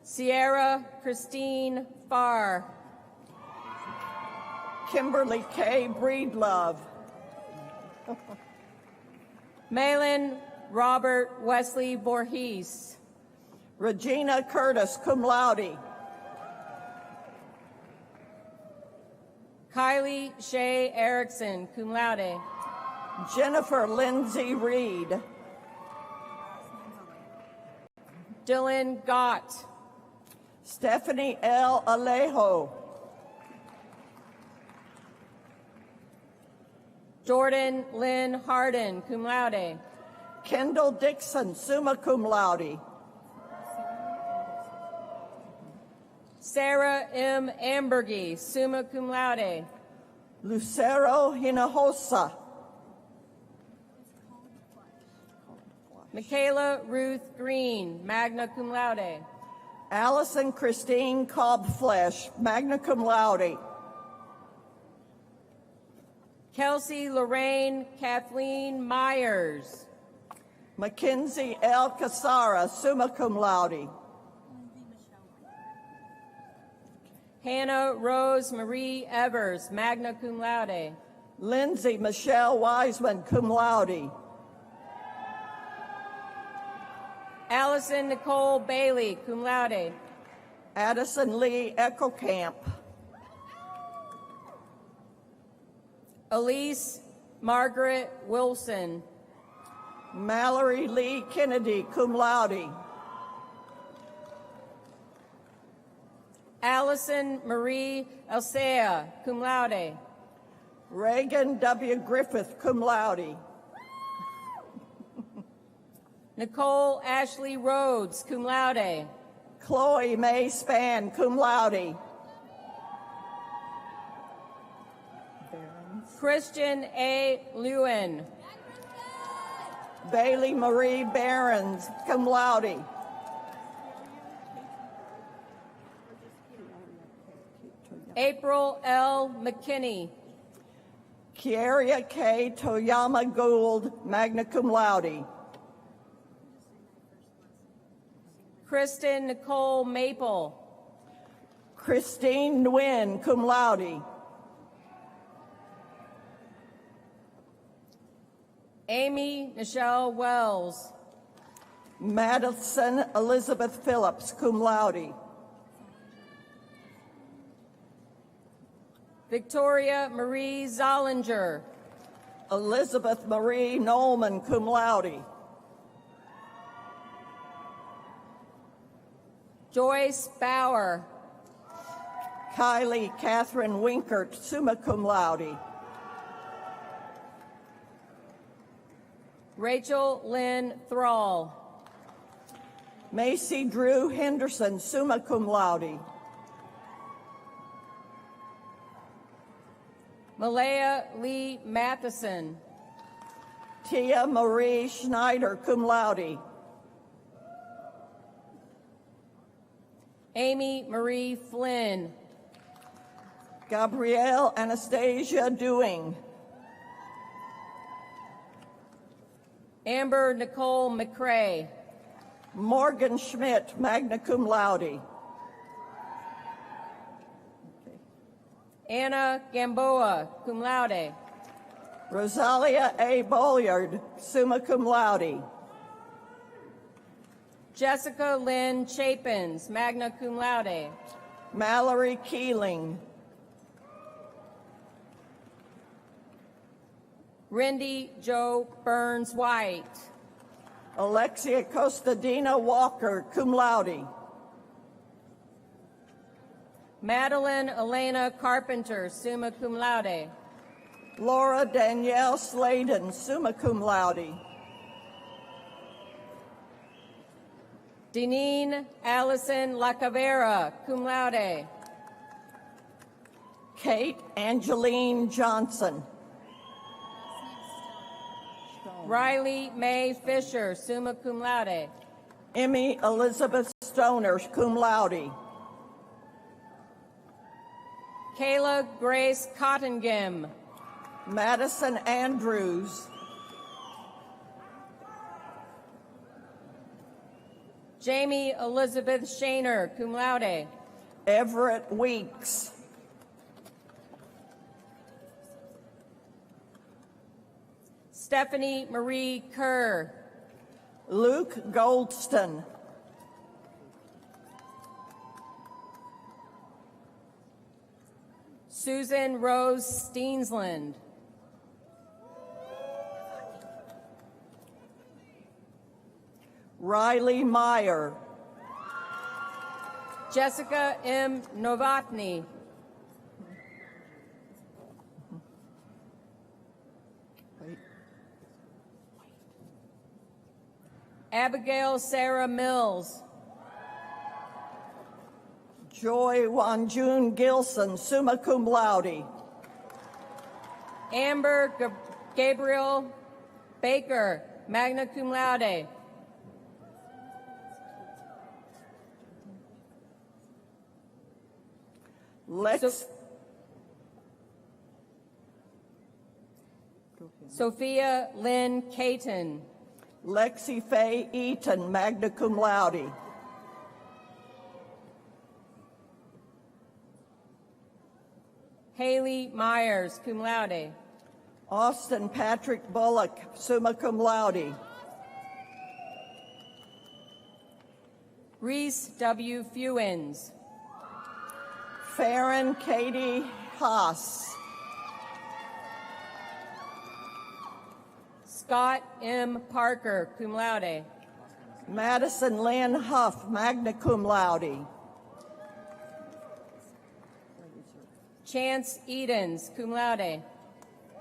Sierra Christine Farr.
Kimberly K. Breedlove.
Malin Robert Wesley Voorhees.
Regina Curtis, cum laude.
Kylie Shea Erickson, cum laude.
Jennifer Lindsay Reed.
Dylan Gott.
Stephanie L. Alejo.
Jordan Lynn Harden, cum laude.
Kendall Dixon, summa cum laude.
Sarah M. Ambergy, summa cum laude.
Lucero Hinojosa.
Michaela Ruth Green, magna cum laude.
Allison Christine Cobbflesh, magna cum laude.
Kelsey Lorraine Kathleen Myers.
Mackenzie L. Casara, summa cum laude.
Hannah Rose Marie Evers, magna cum laude.
Lindsay Michelle Wiseman, cum laude.
Allison Nicole Bailey, cum laude.
Addison Lee Eckelkamp.
Elise Margaret Wilson.
Mallory Lee Kennedy, cum laude.
Allison Marie Alsea, cum laude.
Reagan W. Griffith, cum laude.
Nicole Ashley Rhodes, cum laude.
Chloe May Spann, cum laude.
Christian A. Lewin.
Bailey Marie Behrens, cum laude.
April L. McKinney.
Kieria K. Toyama Gould, magna cum laude.
Kristen Nicole Maple.
Christine Nguyen, cum laude.
Amy Michelle Wells.
Madison Elizabeth Phillips, cum laude.
Victoria Marie Zollinger.
Elizabeth Marie Nolman, cum laude.
Joyce Bauer.
Kylie Catherine Winkert, summa cum laude.
Rachel Lynn Thrall.
Macy Drew Henderson, summa cum laude.
Malaya Lee Matheson.
Tia Marie Schneider, cum laude.
Amy Marie Flynn.
Gabrielle Anastasia Dewing.
Amber Nicole McCrae.
Morgan Schmidt, magna cum laude.
Anna Gamboa, cum laude.
Rosalia A. Bolliard, summa cum laude.
Jessica Lynn Chapins, magna cum laude.
Mallory Keeling.
Rindy Joe Burns White.
Alexia Costadina Walker, cum laude.
Madeline Elena Carpenter, summa cum laude.
Laura Danielle Sladen, summa cum laude.
Deneen Allison Lacavera, cum laude.
Kate Angeline Johnson.
Riley Mae Fisher, summa cum laude.
Emmy Elizabeth Stoner, cum laude.
Kayla Grace Cottingim.
Madison Andrews.
Jamie Elizabeth Shaner, cum laude.
Everett Weeks.
Stephanie Marie Kerr.
Luke Goldston.
Susan Rose Steensland.
Riley Meyer.
Jessica M. Novotny. Abigail Sarah Mills.
Joy Wanjun Gilson, summa cum laude.
Amber Gabriel Baker, magna cum laude. Sophia Lynn Caton.
Lexi Faye Eaton, magna cum laude.
Haley Myers, cum laude.
Austin Patrick Bullock, summa cum laude.
Reese W. Fewins.
Farron Katie Haas.
Scott M. Parker, cum laude.
Madison Lynn Huff, magna cum laude.
Chance Edens, cum laude.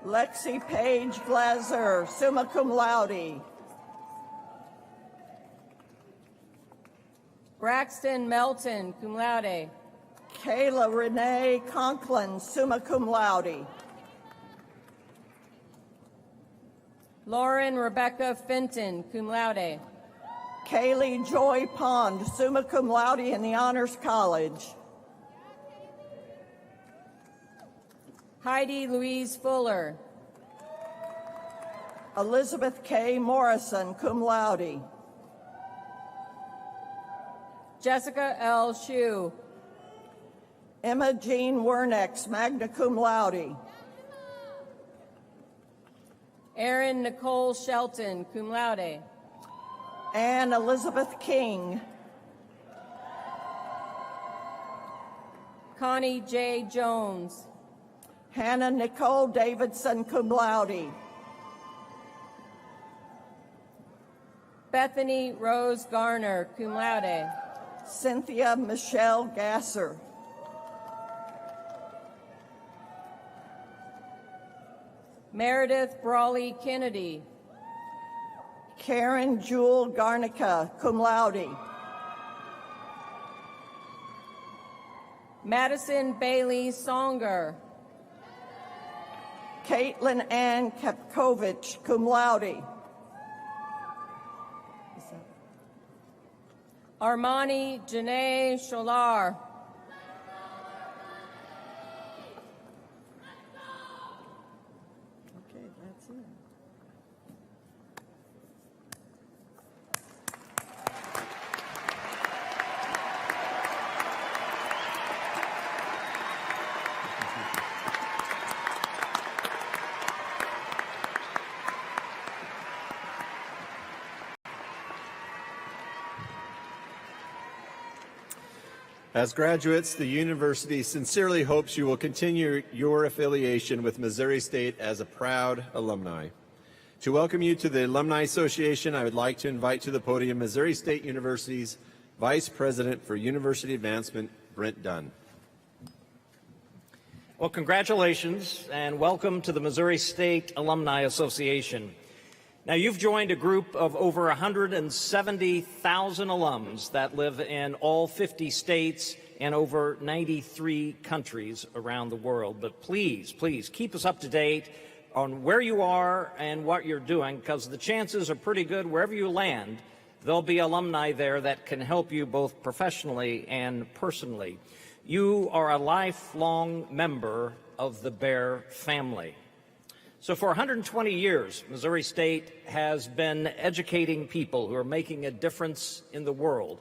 Lexi Page Glazer, summa cum laude.
Braxton Melton, cum laude.
Kayla Renee Conklin, summa cum laude.
Lauren Rebecca Fenton, cum laude.
Kaylee Joy Pond, summa cum laude in the Honors College.
Heidi Louise Fuller.
Elizabeth K. Morrison, cum laude.
Jessica L. Shue.
Emma Jean Wernex, magna cum laude.
Erin Nicole Shelton, cum laude.
Anne Elizabeth King.
Connie J. Jones.
Hannah Nicole Davidson, cum laude.
Bethany Rose Garner, cum laude.
Cynthia Michelle Gasser.
Meredith Brawley Kennedy.
Karen Jewel Garnica, cum laude.
Madison Bailey Songer.
Caitlin Ann Kapkovich, cum laude.
Armani Janae Sholar.
Okay, that's it.
As graduates, the university sincerely hopes you will continue your affiliation with Missouri State as a proud alumni. To welcome you to the Alumni Association, I would like to invite to the podium Missouri State University's Vice President for University Advancement, Brent Dunn.
Well, congratulations and welcome to the Missouri State Alumni Association. Now, you've joined a group of over 170,000 alums that live in all 50 states and over 93 countries around the world. But please, please keep us up to date on where you are and what you're doing, because the chances are pretty good wherever you land, there'll be alumni there that can help you both professionally and personally. You are a lifelong member of the Bear family. So for 120 years, Missouri State has been educating people who are making a difference in the world.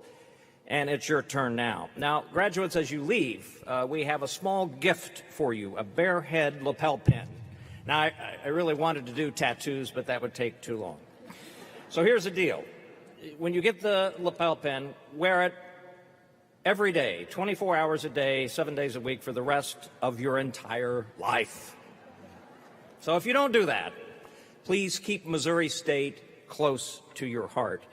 And it's your turn now. Now, graduates, as you leave, we have a small gift for you, a bear head lapel pin. Now, I really wanted to do tattoos, but that would take too long. So here's the deal. When you get the lapel pin, wear it every day, 24 hours a day, 7 days a week for the rest of your entire life. So if you don't do that, please keep Missouri State close to your heart.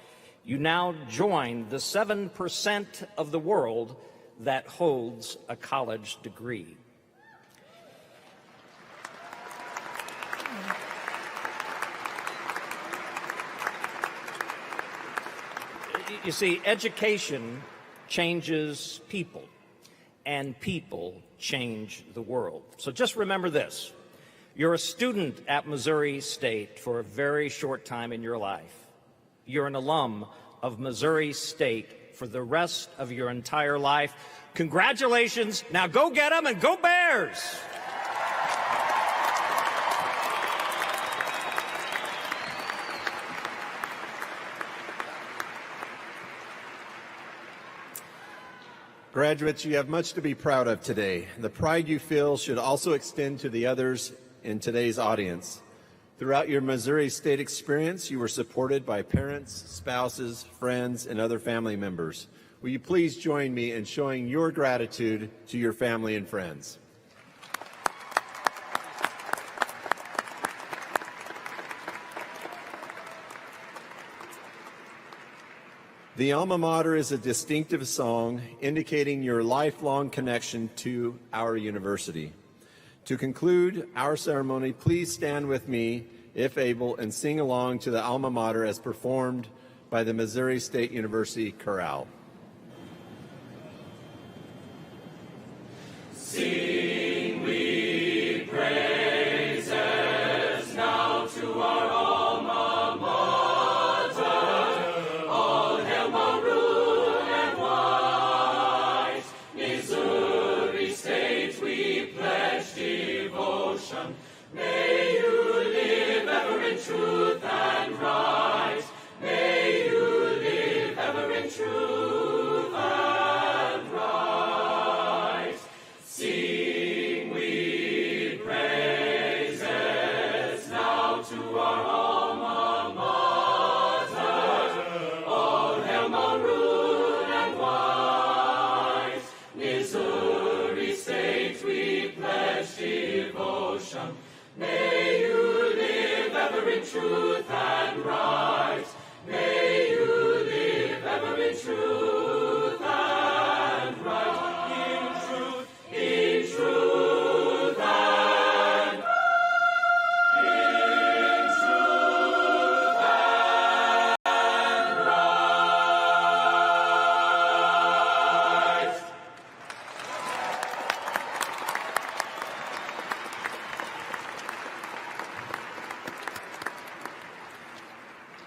You now join the 7% of the world that holds a college degree. You see, education changes people, and people change the world. So just remember this. You're a student at Missouri State for a very short time in your life. You're an alum of Missouri State for the rest of your entire life. Congratulations. Now go get them and go Bears!
Graduates, you have much to be proud of today. The pride you feel should also extend to the others in today's audience. Throughout your Missouri State experience, you were supported by parents, spouses, friends, and other family members. Will you please join me in showing your gratitude to your family and friends? The Alma Mater is a distinctive song indicating your lifelong connection to our university. To conclude our ceremony, please stand with me, if able, and sing along to the Alma Mater as performed by the Missouri State University Chorale.
Sing we praises now to our alma mater. All hail maroon and white. Missouri State, we pledge devotion. May you live ever in truth and right. May you live ever in truth and right. Sing we praises now to our alma mater. All hail maroon and white. Missouri State, we pledge devotion. May you live ever in truth and right. May you live ever in truth and right. In truth and in truth and right.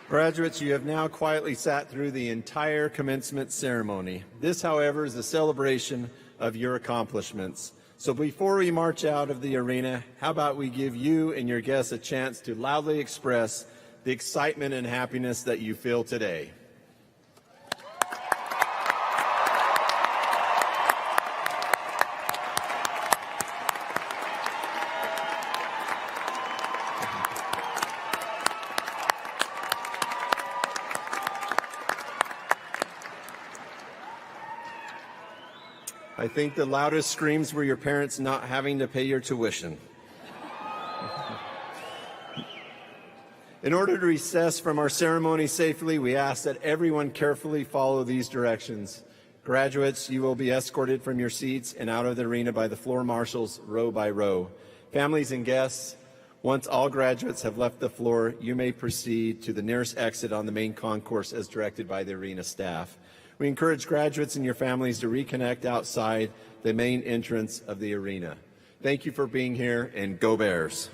Graduates, you have now quietly sat through the entire commencement ceremony. This, however, is a celebration of your accomplishments. So before we march out of the arena, how about we give you and your guests a chance to loudly express the excitement and happiness that you feel today. I think the loudest screams were your parents not having to pay your tuition. In order to recess from our ceremony safely, we ask that everyone carefully follow these directions. Graduates, you will be escorted from your seats and out of the arena by the floor marshals row by row. Families and guests, once all graduates have left the floor, you may proceed to the nearest exit on the main concourse as directed by the arena staff. We encourage graduates and your families to reconnect outside the main entrance of the arena. Thank you for being here, and go Bears.